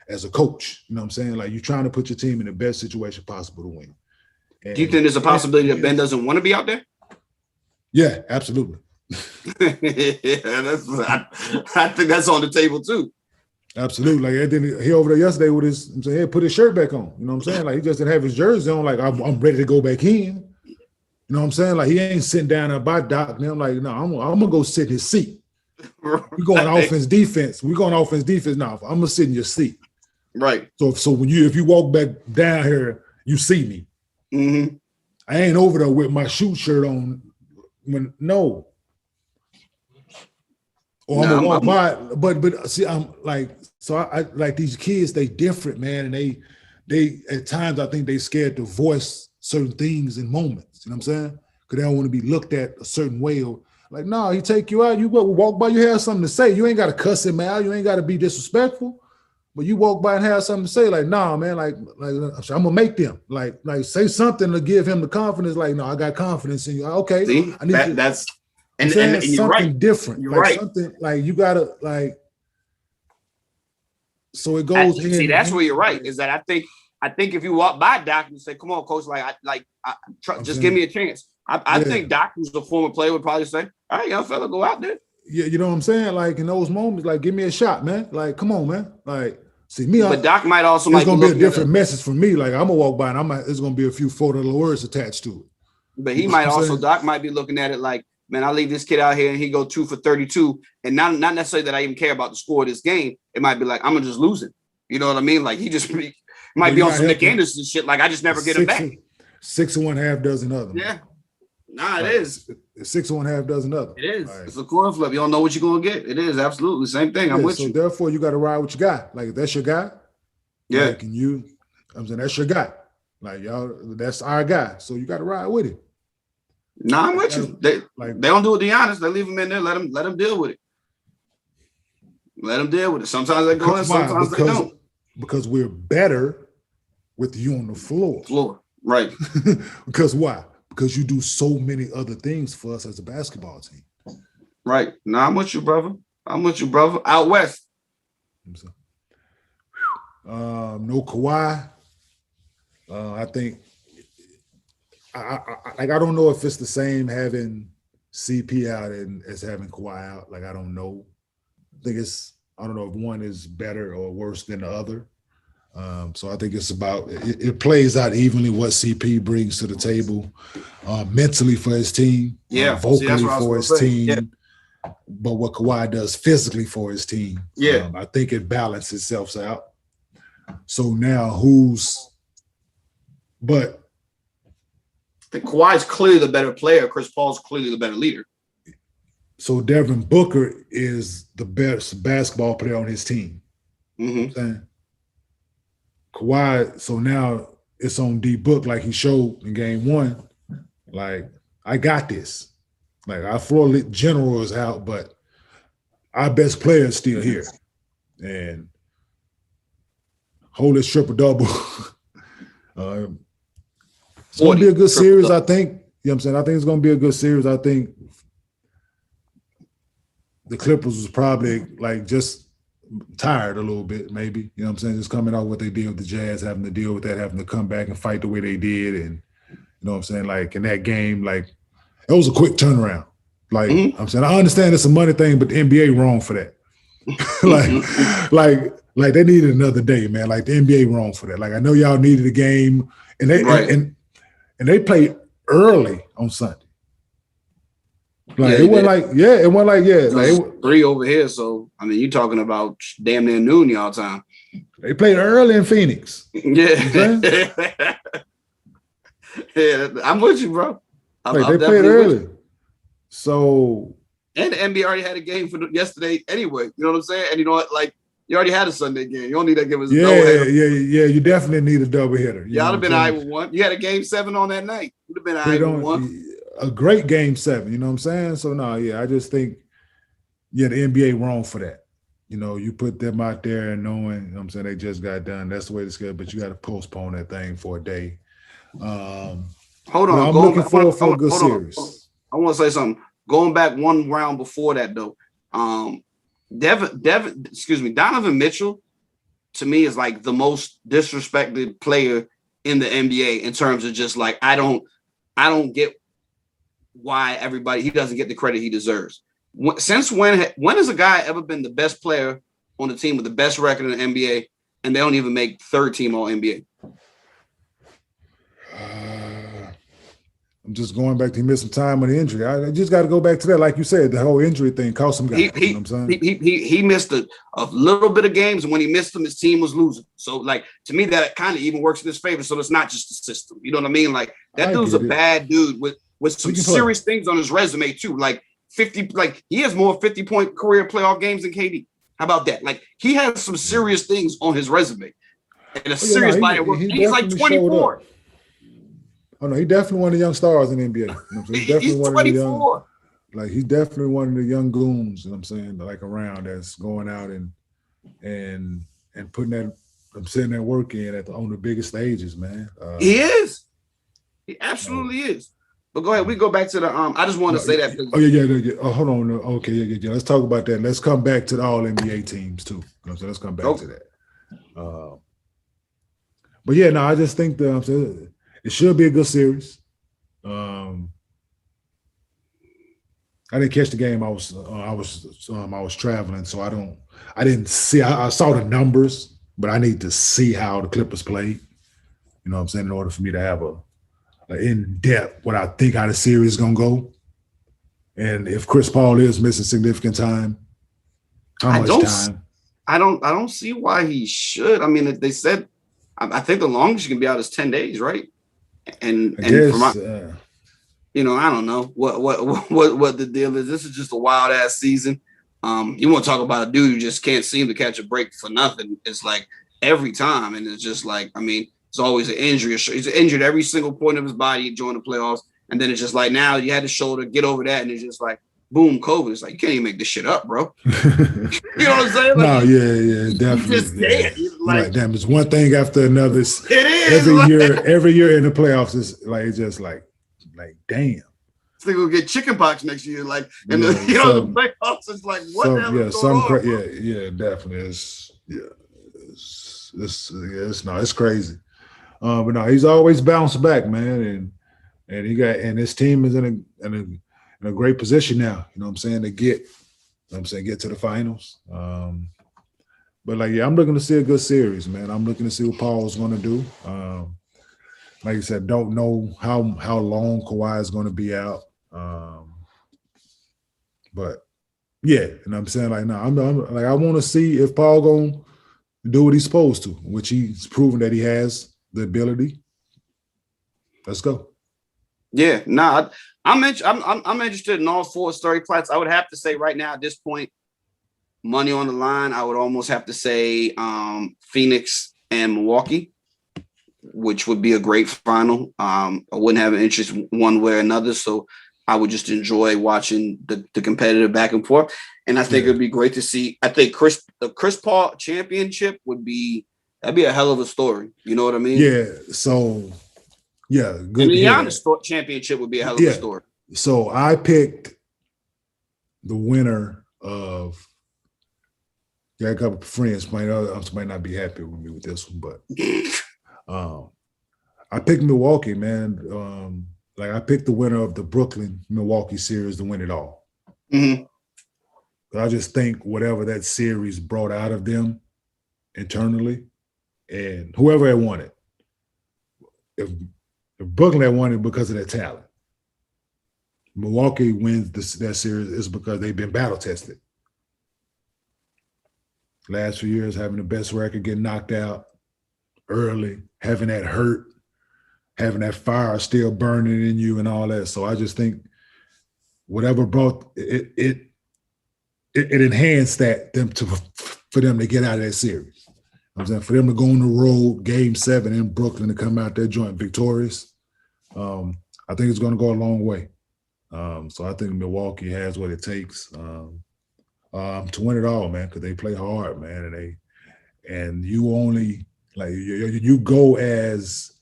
as a coach, you know what I'm saying? Like you're trying to put your team in the best situation possible to win. And do you think there's a possibility that Ben doesn't want to be out there? Yeah, absolutely. Yeah, I think that's on the table too. Absolutely. Like then he over there yesterday with his, I'm saying, put his shirt back on. You know what I'm saying? Like he just didn't have his jersey on. Like I'm ready to go back in. You know what I'm saying? Like he ain't sitting down there by Doc. And I'm like, no, I'm gonna go sit in his seat. We're going offense defense. We're going offense defense now. I'm gonna sit in your seat. Right. So when if you walk back down here, you see me. Mm-hmm. I ain't over there with my shoot shirt on. No. Or I'm gonna walk by, but see, I'm like, so I like these kids, they different, man. And they at times I think they scared to voice certain things in moments. You know what I'm saying? Because they don't want to be looked at a certain way. Or like, no, he take you out, you walk by, you have something to say. You ain't got to cuss him out, you ain't got to be disrespectful. But you walk by and have something to say, like, nah, man, like I'm gonna make them like say something to give him the confidence. Like, no, I got confidence in you. Okay, see, I need that's. And you're something right. different. You're like right. Something like you gotta like. So it goes. See, that's where you're right. Is that I think if you walk by Doc and say, "Come on, coach, just give me a chance." I think Doc, who's a former player, would probably say, "All right, young fella, go out there." Yeah, you know what I'm saying? Like in those moments, like give me a shot, man. Like, come on, man. Like, see me. But Doc might also it's gonna be a different message for me. Like I'm gonna walk by and there's gonna be a few photo words attached to it. But he might also, Doc might be looking at it like, man, I leave this kid out here and he go 2 for 32. And not necessarily that I even care about the score of this game. It might be like, I'm going to just lose it. You know what I mean? Like he just might be on some Nick Anderson shit. Like I just never get him back. 6 of one, half dozen other. Yeah. Nah, it is. 6 of one, half dozen other. It is. Like, it's a coin flip. You don't know what you're going to get. It is absolutely the same thing. I'm with you. So therefore you got to ride with your guy. Like if that's your guy. Yeah. Like, I'm saying that's your guy. Like y'all, that's our guy. So you got to ride with him. Nah, I'm with you. They don't do it to Giannis. They leave him in there. Let him deal with it. Let him deal with it. Sometimes they go in, sometimes they don't. Because we're better with you on the floor. Right. Because why? Because you do so many other things for us as a basketball team. Right. Nah, I'm with you, brother. Out west. No Kawhi. I think I don't know if it's the same having CP out as having Kawhi out. Like I don't know. I don't know if one is better or worse than the other. So I think it's about it plays out evenly what CP brings to the table, mentally for his team, vocally for his team, but what Kawhi does physically for his team. Yeah, I think it balances itself out. So now but I think Kawhi's clearly the better player. Chris Paul's clearly the better leader. So Devin Booker is the best basketball player on his team. Mm-hmm. Kawhi, so now it's on D Book like he showed in game 1. Like, I got this. Like, our floor general is out, but our best player is still here. And hold this triple-double. It's going to be a good series, I think. You know what I'm saying? I think it's going to be a good series. I think the Clippers was probably, like, just tired a little bit, maybe. You know what I'm saying? Just coming out what they did with the Jazz, having to deal with that, having to come back and fight the way they did. And, you know what I'm saying? Like, in that game, like, it was a quick turnaround. Like, I'm saying, I understand it's a money thing, but the NBA wrong for that. like they needed another day, man. Like, the NBA wrong for that. Like, I know y'all needed a game, and they and they played early on Sunday. Like it wasn't like 3 over here. So I mean, you're talking about damn near noon y'all time. They played early in Phoenix. Yeah, yeah. I'm with you, bro. They played early. So and the NBA already had a game for yesterday anyway. You know what I'm saying? And you know what? Like you already had a Sunday game. You don't need that give us a double hitter. Yeah. You definitely need a double hitter. Y'all have been all right with one. You had a game 7 on that night. You'd have been all right with one. A great game 7, you know what I'm saying? So I just think, the NBA wrong for that. You know, you put them out there and knowing, you know what I'm saying, they just got done. That's the way it's good, but you got to postpone that thing for a day. Hold on. I'm looking forward for a good series. I want to say something. Going back one round before that, though, Donovan Mitchell, to me, is like the most disrespected player in the NBA in terms of just like I don't get why he doesn't get the credit he deserves. Since when has a guy ever been the best player on the team with the best record in the NBA and they don't even make third team All NBA? I'm just going back to he missed some time on the injury. I just got to go back to that. Like you said, the whole injury thing cost him guys. You know what I'm saying? He missed a little bit of games, and when he missed them, his team was losing. So, like, to me, that kind of even works in his favor. So it's not just the system. You know what I mean? Like, that dude's a bad dude with some serious things on his resume, too. Like, 50, like, he has more 50-point career playoff games than KD. How about that? Like, he has some serious things on his resume. And a serious body of work. He's like 24. Oh no, he's definitely one of the young stars in the NBA. You know he's definitely he's 24. He's definitely one of the young goons, you know what I'm saying, like around that's going out and putting that sending that work in on the biggest stages, man. He is. He absolutely is. But go ahead, we go back to the I just want to say that. Yeah. Oh, hold on. Okay, yeah. Let's talk about that. Let's come back to the all NBA teams too. You know, so let's come back to that. But yeah, no, I just think it should be a good series. I didn't catch the game. I was traveling, so I didn't see. I saw the numbers, but I need to see how the Clippers played. You know what I'm saying? In order for me to have an in-depth what I think how the series is gonna go. And if Chris Paul is missing significant time, how much time? I don't see why he should. I mean, they said I think the longest you can be out is 10 days, right? And you know, I don't know what the deal is. This is just a wild ass season. You want to talk about a dude who just can't seem to catch a break for nothing. It's like every time, and it's just like, I mean, it's always an injury. He's injured every single point of his body during the playoffs, and then it's just like now you had the shoulder, get over that, and it's just like boom, COVID. It's like you can't even make this shit up, bro. You know what I'm saying? Like, no, yeah, definitely. You just can't. Like, damn, it's one thing after another. It is every year in the playoffs is like it's just like damn. This thing will get chicken pox next year, like, and the playoffs is like what the hell is going on? Yeah, definitely. It's crazy. But no, he's always bounced back, man, and his team is in a great position now. You know what I'm saying, to get to the finals. But like, yeah, I'm looking to see a good series, man. I'm looking to see what Paul's going to do. Like you said, don't know how long Kawhi is going to be out. But yeah, and I'm saying like, no, I'm like, I want to see if Paul going to do what he's supposed to, which he's proven that he has the ability. Let's go. Yeah, nah, I'm interested in all four story plots. I would have to say right now at this point, money on the line, I would almost have to say Phoenix and Milwaukee, which would be a great final. I wouldn't have an interest one way or another, so I would just enjoy watching the competitive back and forth. And I think it'd be great to see. I think the Chris Paul championship that'd be a hell of a story. You know what I mean? Yeah. So yeah, good. And the Giannis championship would be a hell of a story. So I picked the winner of. Yeah, a couple of friends might not be happy with me with this one, but I picked Milwaukee, man. Like I picked the winner of the Brooklyn-Milwaukee series to win it all. Mm-hmm. I just think whatever that series brought out of them internally, and whoever had won it, if Brooklyn had won it because of their talent, Milwaukee wins that series is because they've been battle tested. Last few years, having the best record, getting knocked out early, having that hurt, having that fire still burning in you and all that. So I just think whatever brought it enhanced for them to get out of that series. I'm saying for them to go on the road, Game 7 in Brooklyn, to come out there joint victorious, I think it's going to go a long way. So I think Milwaukee has what it takes to win it all, man, because they play hard, man, and you only like you go as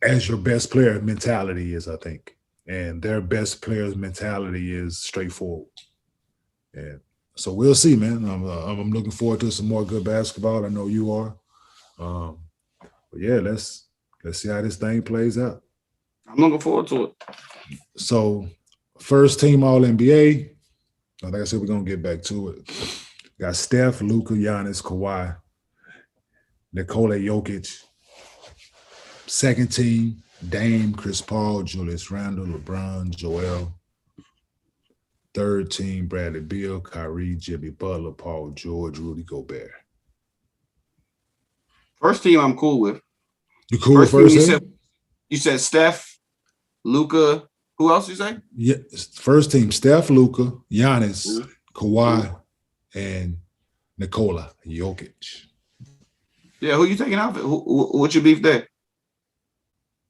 as your best player mentality is, I think. And their best player's mentality is straightforward. And so we'll see, man. I'm looking forward to some more good basketball. I know you are. But yeah, let's see how this thing plays out. I'm looking forward to it. So, first team All NBA. Like I said, we're gonna get back to it. Got Steph, Luka, Giannis, Kawhi, Nikola Jokic. Second team, Dame, Chris Paul, Julius Randle, LeBron, Joel. Third team, Bradley Beal, Kyrie, Jimmy Butler, Paul George, Rudy Gobert. First team I'm cool with. You cool with first team? You said Steph, Luka. Who else you say? Yeah, first team, Steph, Luka, Giannis, Kawhi, and Nikola Jokic. Yeah, who you taking out? What's your beef there?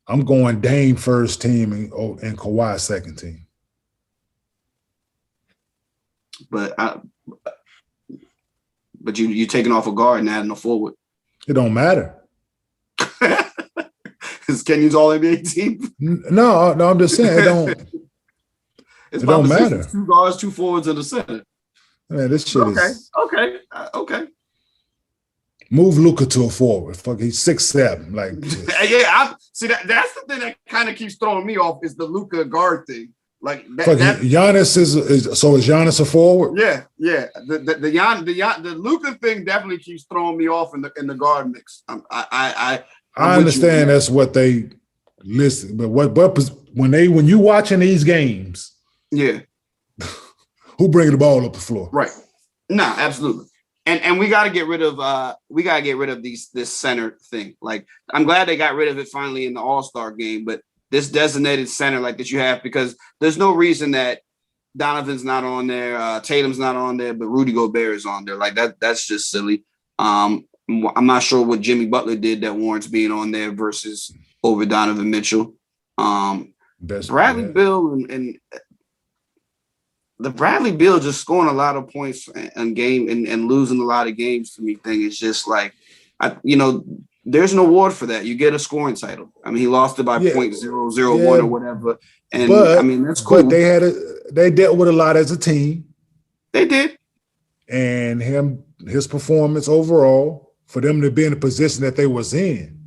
I'm going Dame first team and Kawhi second team. But you taking off a guard and adding a forward. It don't matter. Is Kenyon's all NBA team? No, I'm just saying it don't. It don't matter. 2 guards, 2 forwards, in the center. Man, this shit is okay. Move Luka to a forward. Fuck, he's 6'7". Like, yeah, that's the thing that kind of keeps throwing me off is the Luka guard thing. Like Giannis is Giannis a forward? Yeah. The Luka thing definitely keeps throwing me off in the guard mix. I understand that's what they listen, but when you watching these games, yeah, who bringing the ball up the floor? Right. No, absolutely. And we got to get rid of this center thing. Like, I'm glad they got rid of it finally in the All-Star game, but this designated center like that you have, because there's no reason that Donovan's not on there, Tatum's not on there, but Rudy Gobert is on there. Like that's just silly. I'm not sure what Jimmy Butler did that warrants being on there versus over Donovan Mitchell. Bradley Beal and the Bradley Beal just scoring a lot of points in game and losing a lot of games to me thing is just like, there's an award for that. You get a scoring title. I mean, he lost it by 0.001 or whatever. And that's cool. But they dealt with a lot as a team. They did. And his performance overall for them to be in the position that they was in.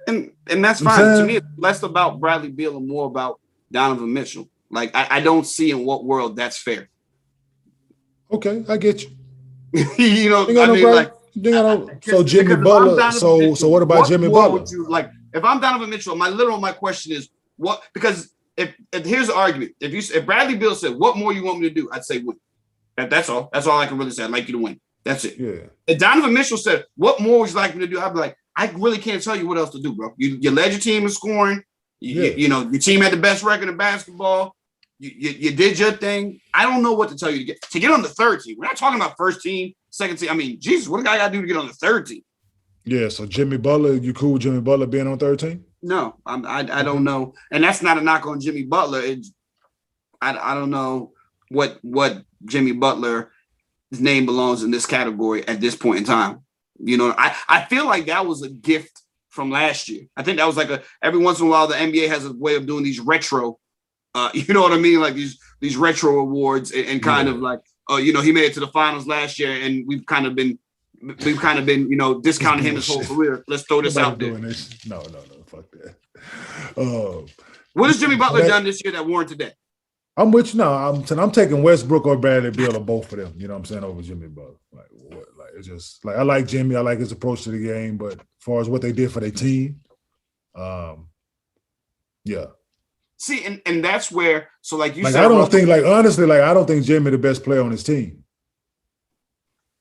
And that's fine. To me, it's less about Bradley Beal and more about Donovan Mitchell. Like, I don't see in what world that's fair. Okay, I get you. So Jimmy Butler. So what about Jimmy Butler? If I'm Donovan Mitchell, my question is what? Because if here's the argument: if Bradley Beal said, "What more you want me to do?" I'd say win. That's all. That's all I can really say. I'd like you to win. That's it. Yeah. If Donovan Mitchell said, "What more would you like me to do?" I'd be like, I really can't tell you what else to do, bro. You led your team in scoring. Your team had the best record in basketball. You did your thing. I don't know what to tell you to get on the third team. We're not talking about first team, second team. I mean, Jesus, what a guy got to do to get on the third team? Yeah, so Jimmy Butler, you cool with Jimmy Butler being on third team? No, I don't know. And that's not a knock on Jimmy Butler. I don't know what Jimmy Butler's name belongs in this category at this point in time. I feel like that was a gift from last year. I think that was like every once in a while the NBA has a way of doing these retro you know what I mean? Like these retro awards and kind of like, he made it to the finals last year and we've kind of been, discounting him his whole career. Let's throw this out there. No, fuck that. What has Jimmy Butler done this year that warranted that? I'm with you now. I'm taking Westbrook or Bradley Beal or both of them. You know what I'm saying, over Jimmy Butler. Like what? Like it's just like I like Jimmy. I like his approach to the game, but as far as what they did for their team, yeah. See, and that's where, so like you said, I don't think Jimmy the best player on his team.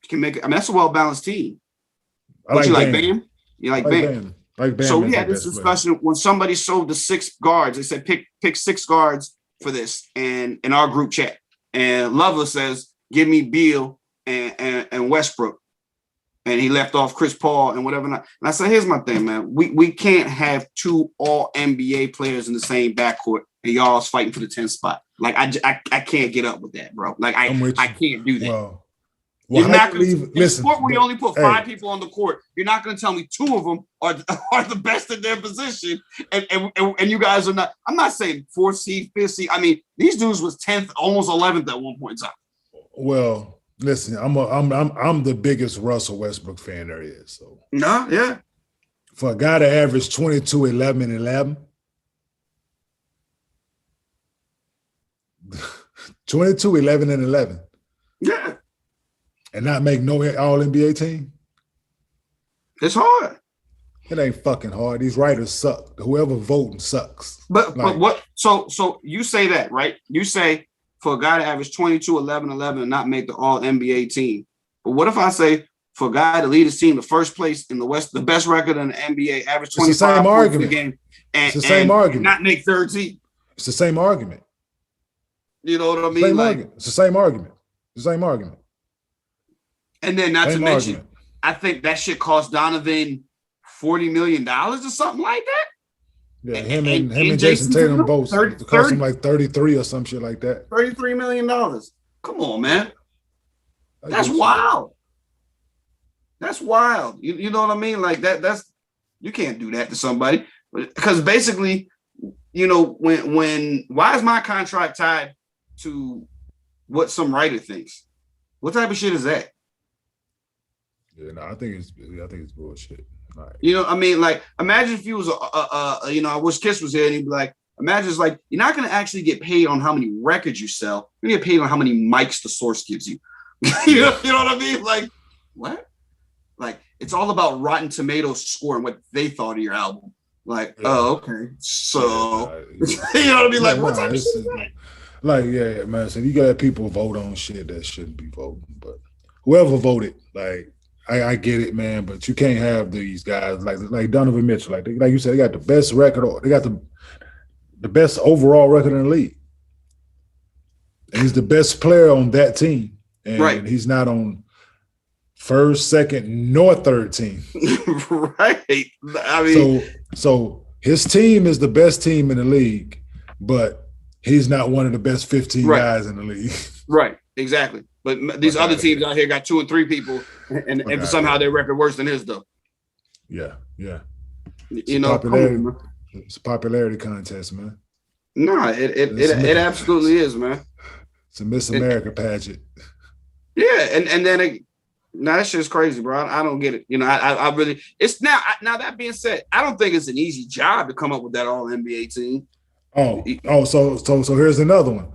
Can make it. I mean, that's a well-balanced team. You like Bam? You like Bam? Like Bam. So we had this discussion when somebody sold the 6 guards. They said pick 6 guards for this, and in our group chat. And Lover says, "Give me Beal and Westbrook." And he left off Chris Paul and whatever. And I said, here's my thing, man. We can't have 2 all NBA players in the same backcourt and y'all's fighting for the 10th spot. Like I can't get up with that, bro. Like I can't do that. Well, Well, You're not going to leave, in a sport where you only put 5 hey, people on the court. You're not going to tell me 2 of them are the best in their position, and you guys are not. I'm not saying 4th seed, 5th seed. I mean, these dudes was 10th, almost 11th at one point in time. well, listen, I'm the biggest Russell Westbrook fan there is. So No, yeah. For a guy to average 22, 11, and 11, 22, 11, and 11. Yeah. And not make no All-NBA team? It's hard. It ain't fucking hard. These writers suck. Whoever voting sucks. But what? So you say that, right? You say for a guy to average 22, 11, 11 and not make the All-NBA team. But what if I say for a guy to lead his team to first place in the West, the best record in the NBA, average 25 points in the game, and, it's the same argument. Not make 3rd team? It's the same argument. You know what I mean? It's the same argument. It's the same argument. And then not to mention, I think that shit cost Donovan $40 million or something like that. Yeah, him and Jason Tatum both cost him like 33 or some shit like that. $33 million. Come on, man. That's wild. That's wild. You know what I mean? Like that's you can't do that to somebody. Because basically, you know, why is my contract tied to what some writer thinks? What type of shit is that? Yeah, no, I think it's bullshit. Right. You know, I mean, like, imagine if you was you know, I wish Kiss was here and he'd be like, imagine it's like you're not gonna actually get paid on how many records you sell. You get paid on how many mics the source gives you. you know what I mean? Like, what? Like, it's all about Rotten Tomatoes score and what they thought of your album. Like, oh, okay. So you know what I mean? Like, what type of shit is that? Like, yeah, man. So you got people vote on shit that shouldn't be voting, but whoever voted, like, I get it, man. But you can't have these guys like Donovan Mitchell, like you said, they got the best record, they got the best overall record in the league, and he's the best player on that team, and he's not on first, second, nor third team. Right. I mean, so his team is the best team in the league, but he's not one of the best 15 guys in the league. Right. Exactly. But these other teams out here got 2 and 3 people, and somehow their record worse than his, though. Yeah. You know, it's a popularity contest, man. No, it absolutely is, man. It's a Miss America pageant. Yeah, and then that shit's crazy, bro. I don't get it. You know, I really. It's now. That being said, I don't think it's an easy job to come up with that All NBA team. So here's another one.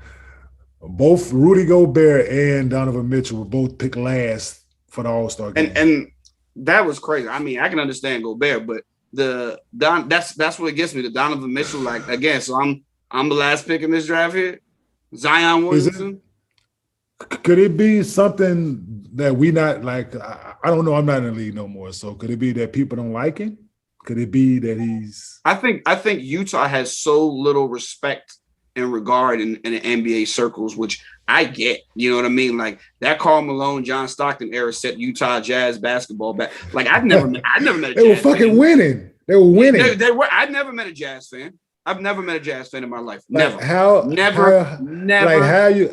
Both Rudy Gobert and Donovan Mitchell were both picked last for the All-Star game. And that was crazy. I mean, I can understand Gobert, but that's what gets me. The Donovan Mitchell, like, again, so I'm the last pick in this draft here. Zion Williamson. Could it be something that we not like? I don't know. I'm not in the league no more. So could it be that people don't like him? Could it be that he's? I think Utah has so little respect and regard in the NBA circles, which I get. You know what I mean? Like that Karl Malone, John Stockton era set Utah Jazz basketball back. Like I've never met a Jazz They were fucking fan. Winning. They were winning. They were. I've never met a Jazz fan. I've never met a Jazz fan in my life. Like never. Never.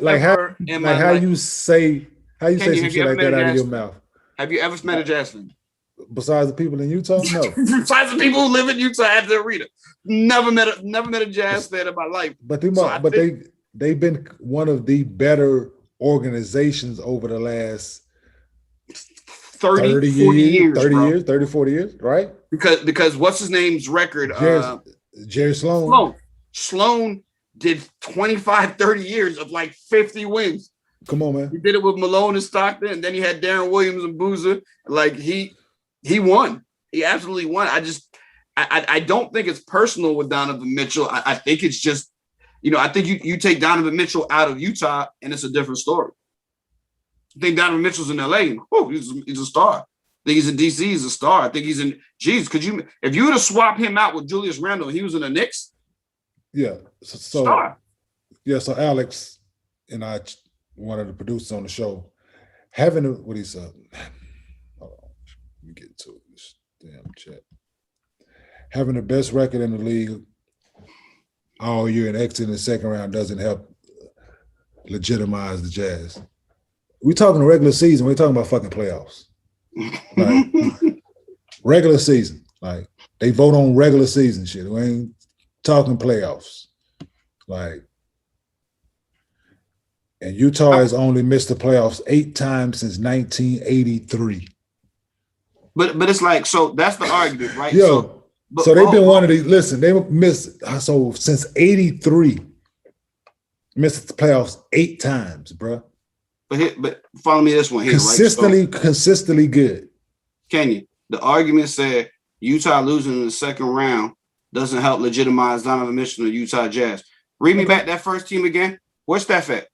Like how you say some shit like that out of your mouth. Have you ever met a Jazz fan? Besides the people in Utah, no. Besides the people who live in Utah at the arena, never met a Jazz fan in my life. But they've been one of the better organizations over the last 30 years, 30, 40 years, right? Because what's his name's record? Jerry Sloan. Sloan did 25, 30 years of like 50 wins. Come on, man. He did it with Malone and Stockton, and then he had Darren Williams and Boozer. Like he won. He absolutely won. I don't think it's personal with Donovan Mitchell. I think it's just, you know, I think you take Donovan Mitchell out of Utah and it's a different story. I think Donovan Mitchell's in LA. He's a star. I think he's in DC. He's a star. I think he's in. If you were to swap him out with Julius Randle, he was in the Knicks. Yeah. So star. Yeah. So Alex and I, one of the producers on the show, having what he said. Hold on, let me get to this damn chat. Having the best record in the league all year and exiting the second round doesn't help legitimize the Jazz. We talking regular season. We're talking about fucking playoffs. Like regular season. Like they vote on regular season shit. We ain't talking playoffs. Like, and Utah has only missed the playoffs 8 times since 1983. But it's like, so that's the argument, right? Yo, so they've been one of these. Listen, they missed so since '83, missed the playoffs 8 times, bro. But follow me this one here, consistently, right? So, consistently good. Kenyon, the argument said Utah losing in the second round doesn't help legitimize Donovan Mitchell and the Utah Jazz. Read me back that first team again. Where's Steph at?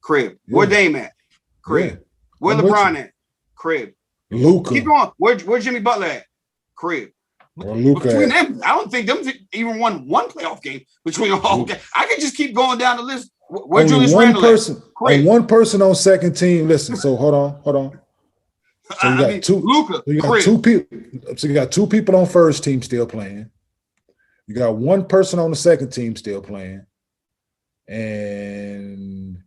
Crib. Yeah. Where Dame at? Crib. Yeah. Where LeBron at? Crib. Luka. Keep going. Where Jimmy Butler at? Crib. Or Luka. Between them, I don't think them even won one playoff game between all. Okay. I can just keep going down the list. Where Julius Randle at? One person on second team. Listen, so hold on. So you got Luka. So you got 2 people. So you got 2 people on first team still playing. You got 1 person on the second team still playing, and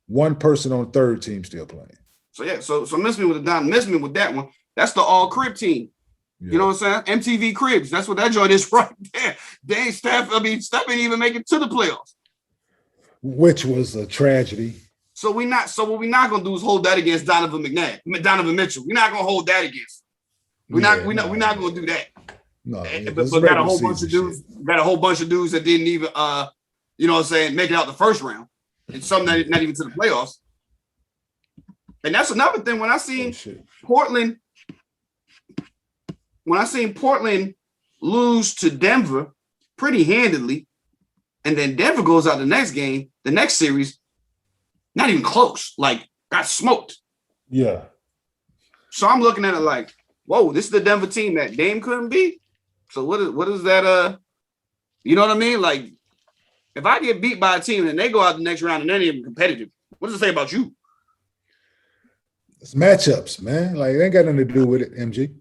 1 person on the third team still playing. So yeah, so miss me with that one. That's the all crib team. Yeah. You know what I'm saying? MTV Cribs. That's what that joint is right there. They ain't Steph ain't even make it to the playoffs, which was a tragedy. So what we're not gonna do is hold that against Donovan Mitchell. We're not gonna hold that against. We're not gonna do that. No, but got a whole bunch of dudes. Got a whole bunch of dudes that didn't even you know what I'm saying, make it out the first round, and some not even to the playoffs. And that's another thing. When I seen Portland lose to Denver pretty handedly, and then Denver goes out the next series, not even close, like got smoked. Yeah. So I'm looking at it like, whoa, this is the Denver team that Dame couldn't beat. So what is that? You know what I mean? Like, if I get beat by a team and they go out the next round and they're not even competitive, what does it say about you? It's matchups, man. Like, it ain't got nothing to do with it, MG.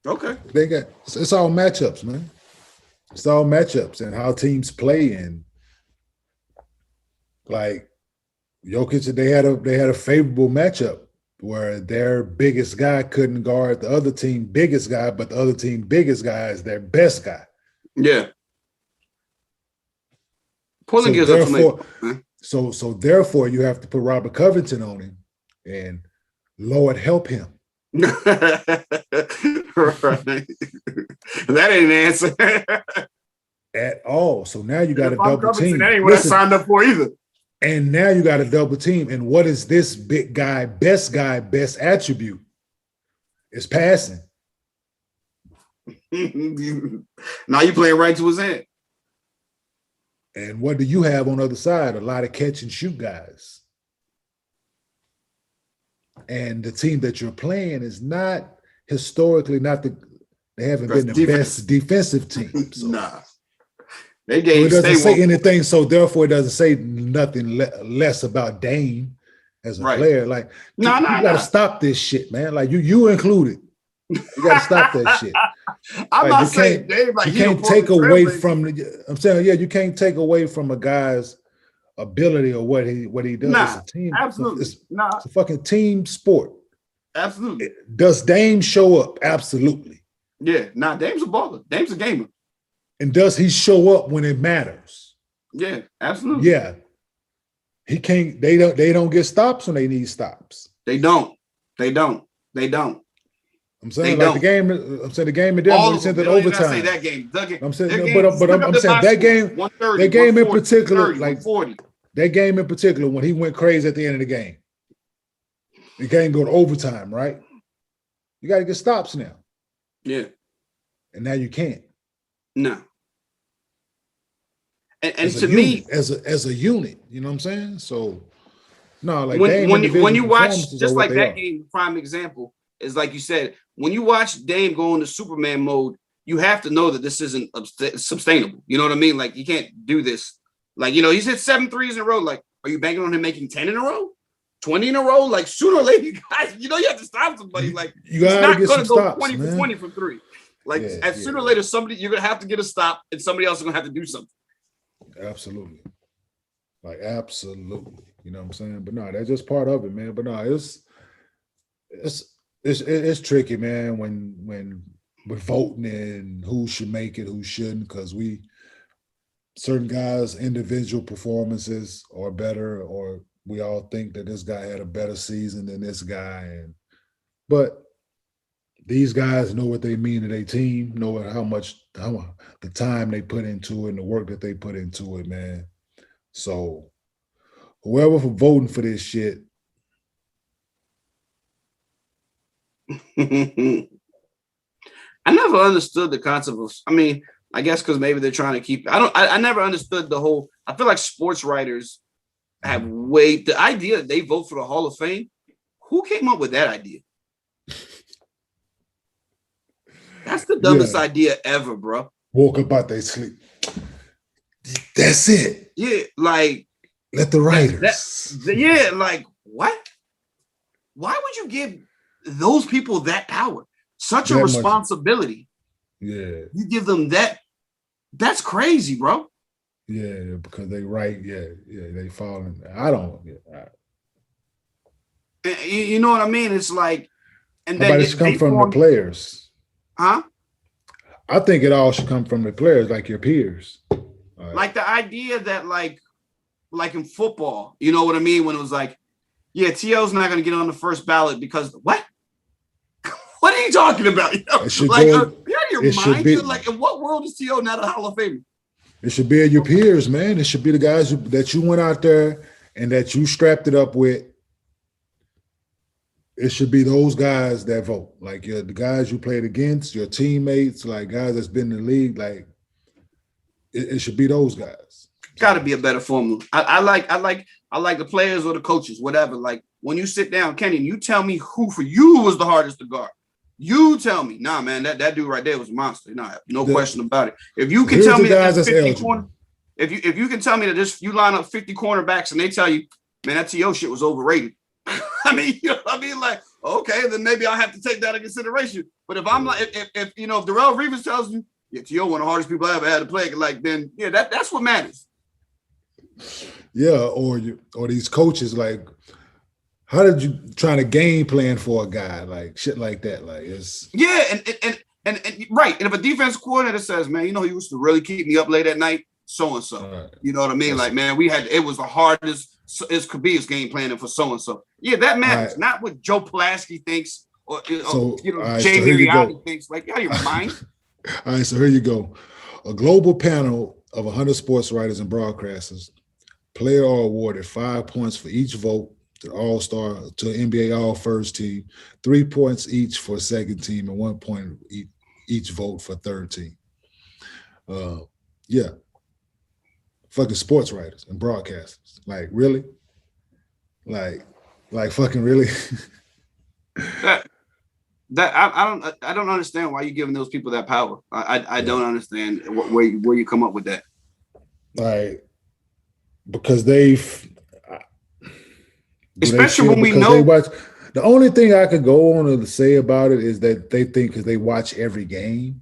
Okay. It's all matchups, man. It's all matchups and how teams play. And like Jokic, they had a favorable matchup where their biggest guy couldn't guard the other team biggest guy, but the other team biggest guy is their best guy. Yeah. Portland gives up so therefore you have to put Robert Covington on him and Lord help him. Right. That ain't an answer at all. So now you got a double team. That ain't what I signed up for either. And now you got a double team. And what is this big guy, best attribute? It's passing. Now you playing right to his hand. And what do you have on the other side? A lot of catch and shoot guys. And the team that you're playing is not historically they haven't been the best defensive team. So. Nah. It doesn't say anything, so therefore it doesn't say nothing less about Dame as a player. Like, you got to stop this shit, man. Like, you included. You got to stop that shit. I'm not saying Dame. Like, you can't take away from. I'm saying, you can't take away from a guy's ability or what he does. Nah, it's a team. Absolutely. It's a fucking team sport. Absolutely. Does Dame show up? Absolutely. Yeah. Nah, Dame's a baller. Dame's a gamer. And does he show up when it matters? Yeah, absolutely. Yeah. He can't, they don't get stops when they need stops. They don't. I'm saying the game in Denver, we sent it overtime. Say that game. I'm saying that game in particular, like 40. That game in particular, when he went crazy at the end of the game. The game go to overtime, right? You got to get stops now. Yeah. And now you can't. No. And to me, as a unit, you know what I'm saying? So no, like when you watch just like that game, prime example is like you said, when you watch Dame go into Superman mode, you have to know that this isn't sustainable. You know what I mean? Like, you can't do this. Like, you know, he's hit 7 threes in a row. Like, are you banking on him making 10 in a row? 20 in a row? Like, sooner or later, you guys, you have to stop somebody. Like, you gotta not going to go stops, 20 man. for 20 from 3. Like, sooner or later, you're going to have to get a stop, and somebody else is going to have to do something. Absolutely. Like, absolutely. You know what I'm saying? But no, that's just part of it, man. But no, it's tricky, man, when with voting and who should make it, who shouldn't, because certain guys' individual performances are better, or we all think that this guy had a better season than this guy, but these guys know what they mean to their team, know how the time they put into it and the work that they put into it, man. So whoever for voting for this shit. I never understood the concept of, I mean, I guess because maybe they're trying to keep, I never understood the whole, I feel like sports writers have the idea that they vote for the Hall of Fame. Who came up with that idea? That's the dumbest idea ever, bro. Woke up out their sleep. That's it. Yeah, like let the writers. Yeah, like what? Why would you give those people that power? Such a responsibility. Yeah. You give them that. That's crazy, bro. Yeah, because they write. Yeah, they fall in. I don't. Yeah. You know what I mean? It's like, and then it should come from the players. Huh? I think it all should come from the players, like your peers. Like the idea that, like in football, you know what I mean? When it was like, yeah, T.O.'s not going to get on the first ballot because what? What are you talking about? You know? Like, you're out of your mind. You're like, in what world is T.O. not a Hall of Famer? It should be your peers, man. It should be the guys that you went out there and that you strapped it up with. It should be those guys that vote. Like the guys you played against, your teammates, like guys that's been in the league. Like it should be those guys. Got to be a better formula. I like the players or the coaches, whatever. Like when you sit down, Kenyon, you tell me who for you was the hardest to guard. You tell me, nah, man, that dude right there was a monster. Nah, no question about it. If you can tell me that there's 50 corner, if you can tell me that you line up 50 cornerbacks and they tell you, man, that T.O. shit was overrated. I mean, you know what I mean? Like, okay, then maybe I'll have to take that into consideration. But if I'm like, if Darrell Reeves tells you, yeah, T.O. one of the hardest people I ever had to play, like, then yeah, that's what matters. Yeah, or these coaches, like, how did you try to game plan for a guy, like shit like that? Like it's and right. And if a defense coordinator says, man, he used to really keep me up late at night, so and so. Right. You know what I mean? Like, man, it was the hardest it could be game planning for so and so. Yeah, that matters. Right. Not what Joe Pulaski thinks or Jay Mariani thinks. Like, you out of your mind. All right, so here you go. A global panel of 100 sports writers and broadcasters. Player are awarded 5 points for each vote to All-Star, to NBA All-First team, 3 points each for second team, and 1 point each vote for third team. Yeah. Fucking sports writers and broadcasters. Like, really? Like fucking really? I don't understand why you're giving those people that power. I don't understand where you come up with that. Like, because especially when we know the only thing I could go on to say about it is that they think because they watch every game.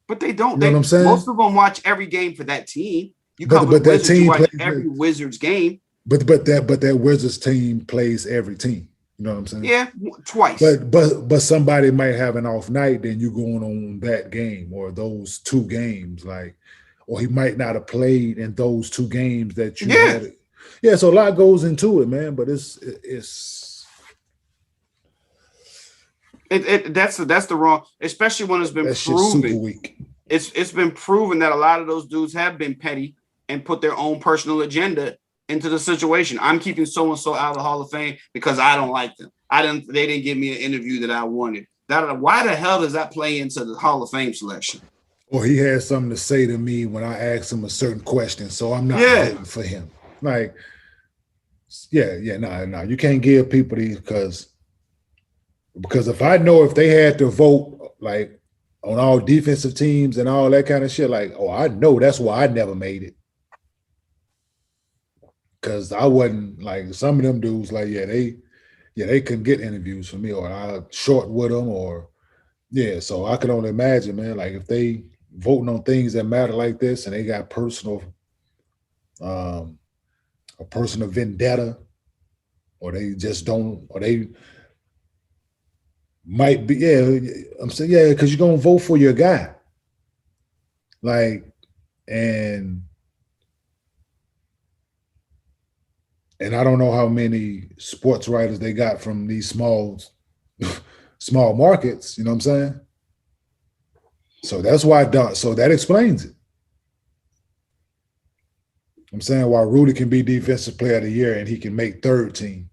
But they don't. You know what I'm saying? Most of them watch every game for that team. You cover the Wizards, you watch every Wizards game. But that Wizards team plays every team. You know what I'm saying? Yeah, twice. But somebody might have an off night, then you going on that game or those two games, like, or he might not have played in those two games that you had. Yeah, so a lot goes into it, man. But that's the wrong, especially when it's been proven. Super weak. It's been proven that a lot of those dudes have been petty and put their own personal agenda into the situation. I'm keeping so and so out of the Hall of Fame because I don't like them. They didn't give me an interview that I wanted. Why the hell does that play into the Hall of Fame selection? Or he had something to say to me when I asked him a certain question, so I'm not voting for him. Like, no. You can't give people these because if I know if they had to vote like on all defensive teams and all that kind of shit, like, oh, I know that's why I never made it. Because I wasn't like some of them dudes, like, they couldn't get interviews for me, or I short with them, so I can only imagine, man, like if they voting on things that matter like this and they got a personal vendetta, or they just don't, or they Might be, I'm saying, because you're gonna vote for your guy. Like, and I don't know how many sports writers they got from these small markets, you know what I'm saying? So that's why, so that explains it. I'm saying why Rudy can be defensive player of the year and he can make third team.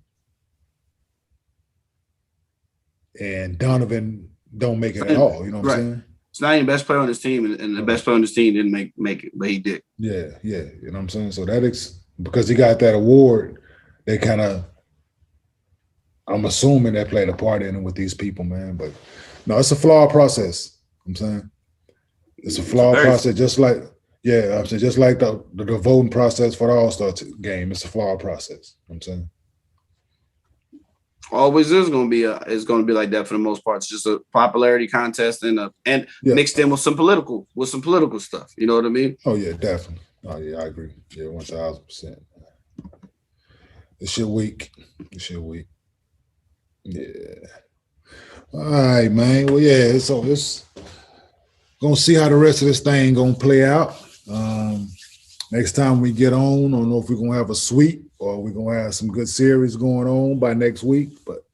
And Donovan don't make it at all, you know what I'm saying? It's not even the best player on his team, and the best player on his team didn't make it, but he did. Yeah, you know what I'm saying? So because he got that award, they kind of, I'm assuming they played a part in it with these people, man. But no, it's a flawed process. I'm saying it's a flawed process, just like I'm saying just like the voting process for the All-Star game. It's a flawed process. I'm saying always is going to be like that for the most part. It's just a popularity contest and mixed in with some political stuff. You know what I mean? Oh yeah, definitely. Oh yeah, I agree. Yeah, 1,000%. It's shit weak. Yeah. All right, man. Well, yeah. So it's gonna see how the rest of this thing gonna play out. Next time we get on, I don't know if we're gonna have a sweep or we're gonna have some good series going on by next week. But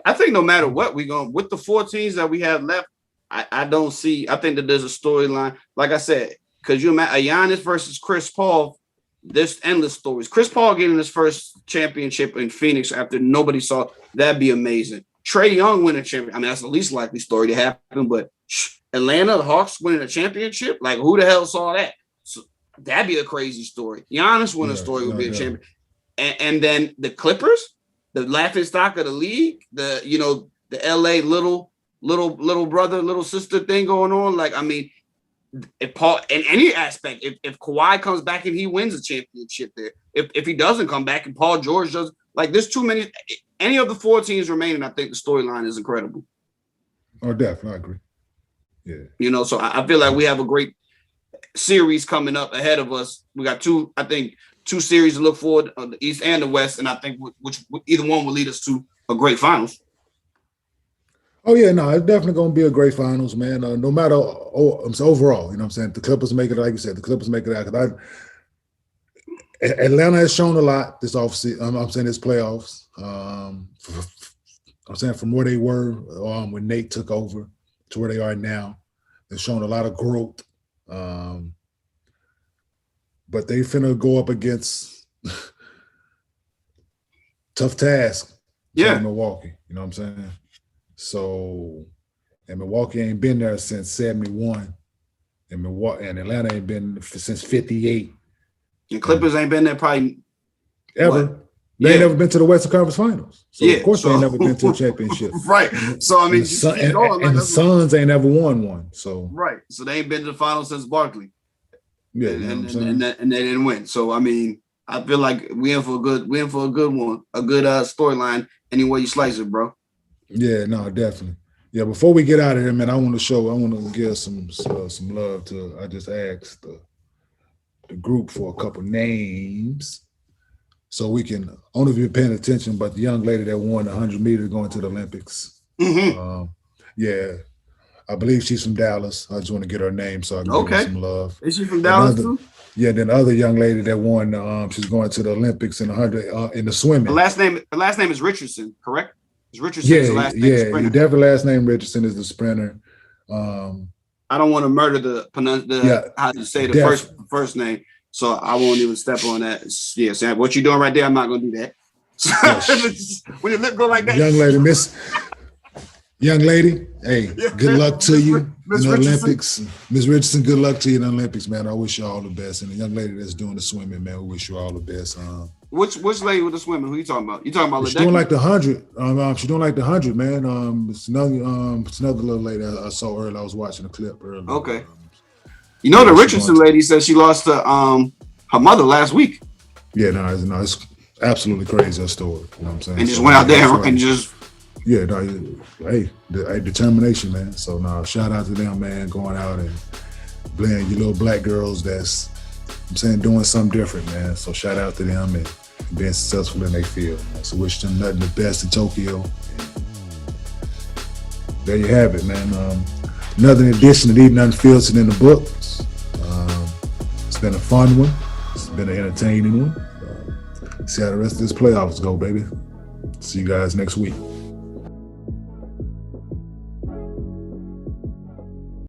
I think no matter what, we're going with the 4 teams that we have left. I don't see. I think that there's a storyline. Like I said, because you imagine Giannis versus Chris Paul. There's endless stories. Chris Paul getting his first championship in Phoenix after nobody saw. That'd be amazing. Trae Young winning a championship. I mean, that's the least likely story to happen. But Atlanta, the Hawks winning a championship. Like, who the hell saw that? So that'd be a crazy story. Giannis winning a story would be a champion. And then the Clippers, the laughing stock of the league, the LA little brother, little sister thing going on. Like, I mean, if Paul in any aspect, if Kawhi comes back and he wins a championship there, if he doesn't come back and Paul George does, like, there's too many. Any of the 4 teams remaining, I think the storyline is incredible. Oh, definitely, I agree. Yeah, So I feel like we have a great series coming up ahead of us. We got two series to look forward, the East and the West, and I think which either one will lead us to a great finals. Oh yeah, no, it's definitely going to be a great finals, man. No matter overall, you know what I'm saying? The Clippers make it, like you said, the Clippers make it out. Because Atlanta has shown a lot this offseason. I'm saying this playoffs. I'm saying from where they were when Nate took over to where they are now, they've shown a lot of growth. But they finna go up against tough task. Yeah, Milwaukee. You know what I'm saying? So, and Milwaukee ain't been there since '71, and Atlanta ain't been since '58. And Clippers ain't been there probably ever. What? They ain't never been to the Western Conference Finals. So of course they ain't never been to a championship. Right. So I mean, the Suns ain't never won one. So right. So they ain't been to the finals since Barkley. Yeah, and they didn't win. So I mean, I feel like we in for a good one, a good storyline. Any way you slice it, bro. Yeah, no, definitely. Yeah, before we get out of here, man, I want to give some love to. I just asked the group for a couple names, so we can. I don't know if you're paying attention, but the young lady that won the 100 meters going to the Olympics. Mm-hmm. Yeah, I believe she's from Dallas. I just want to get her name so I can give her some love. Is she from Dallas too? Yeah, then the other young lady that won, she's going to the Olympics in 100 in the swimming. The last name is Richardson, correct? Is Richardson last name? Yeah, your definitely last name Richardson is the sprinter. I don't want to murder how to say the first name, so I won't even step on that. Yeah, so what you're doing right there, I'm not going to do that. When your lip go like that, young lady, hey, good luck to you in the Olympics. Miss Richardson, good luck to you in the Olympics, man. I wish you all the best. And the young lady that's doing the swimming, man, we wish you all the best. Which lady with the swimming? Who you talking about? You talking about? She's doing like the 100. She's doing like the 100, man. It's another little lady I saw earlier. I was watching a clip earlier. Okay. The Richardson lady said she lost to her mother last week. Yeah, no, it's absolutely crazy, that story. You know what I'm saying? And just went out there and just. Yeah, no, hey, determination, man. So, no, shout out to them, man, going out and playing your little black girls that's, I'm saying, doing something different, man. So, shout out to them and being successful in their field. Man. So, wish them nothing but best in Tokyo. there you have it, man. Another edition of Neat and Unfiltered in the books. It's been a fun one. It's been an entertaining one. See how the rest of this playoffs go, baby. See you guys next week.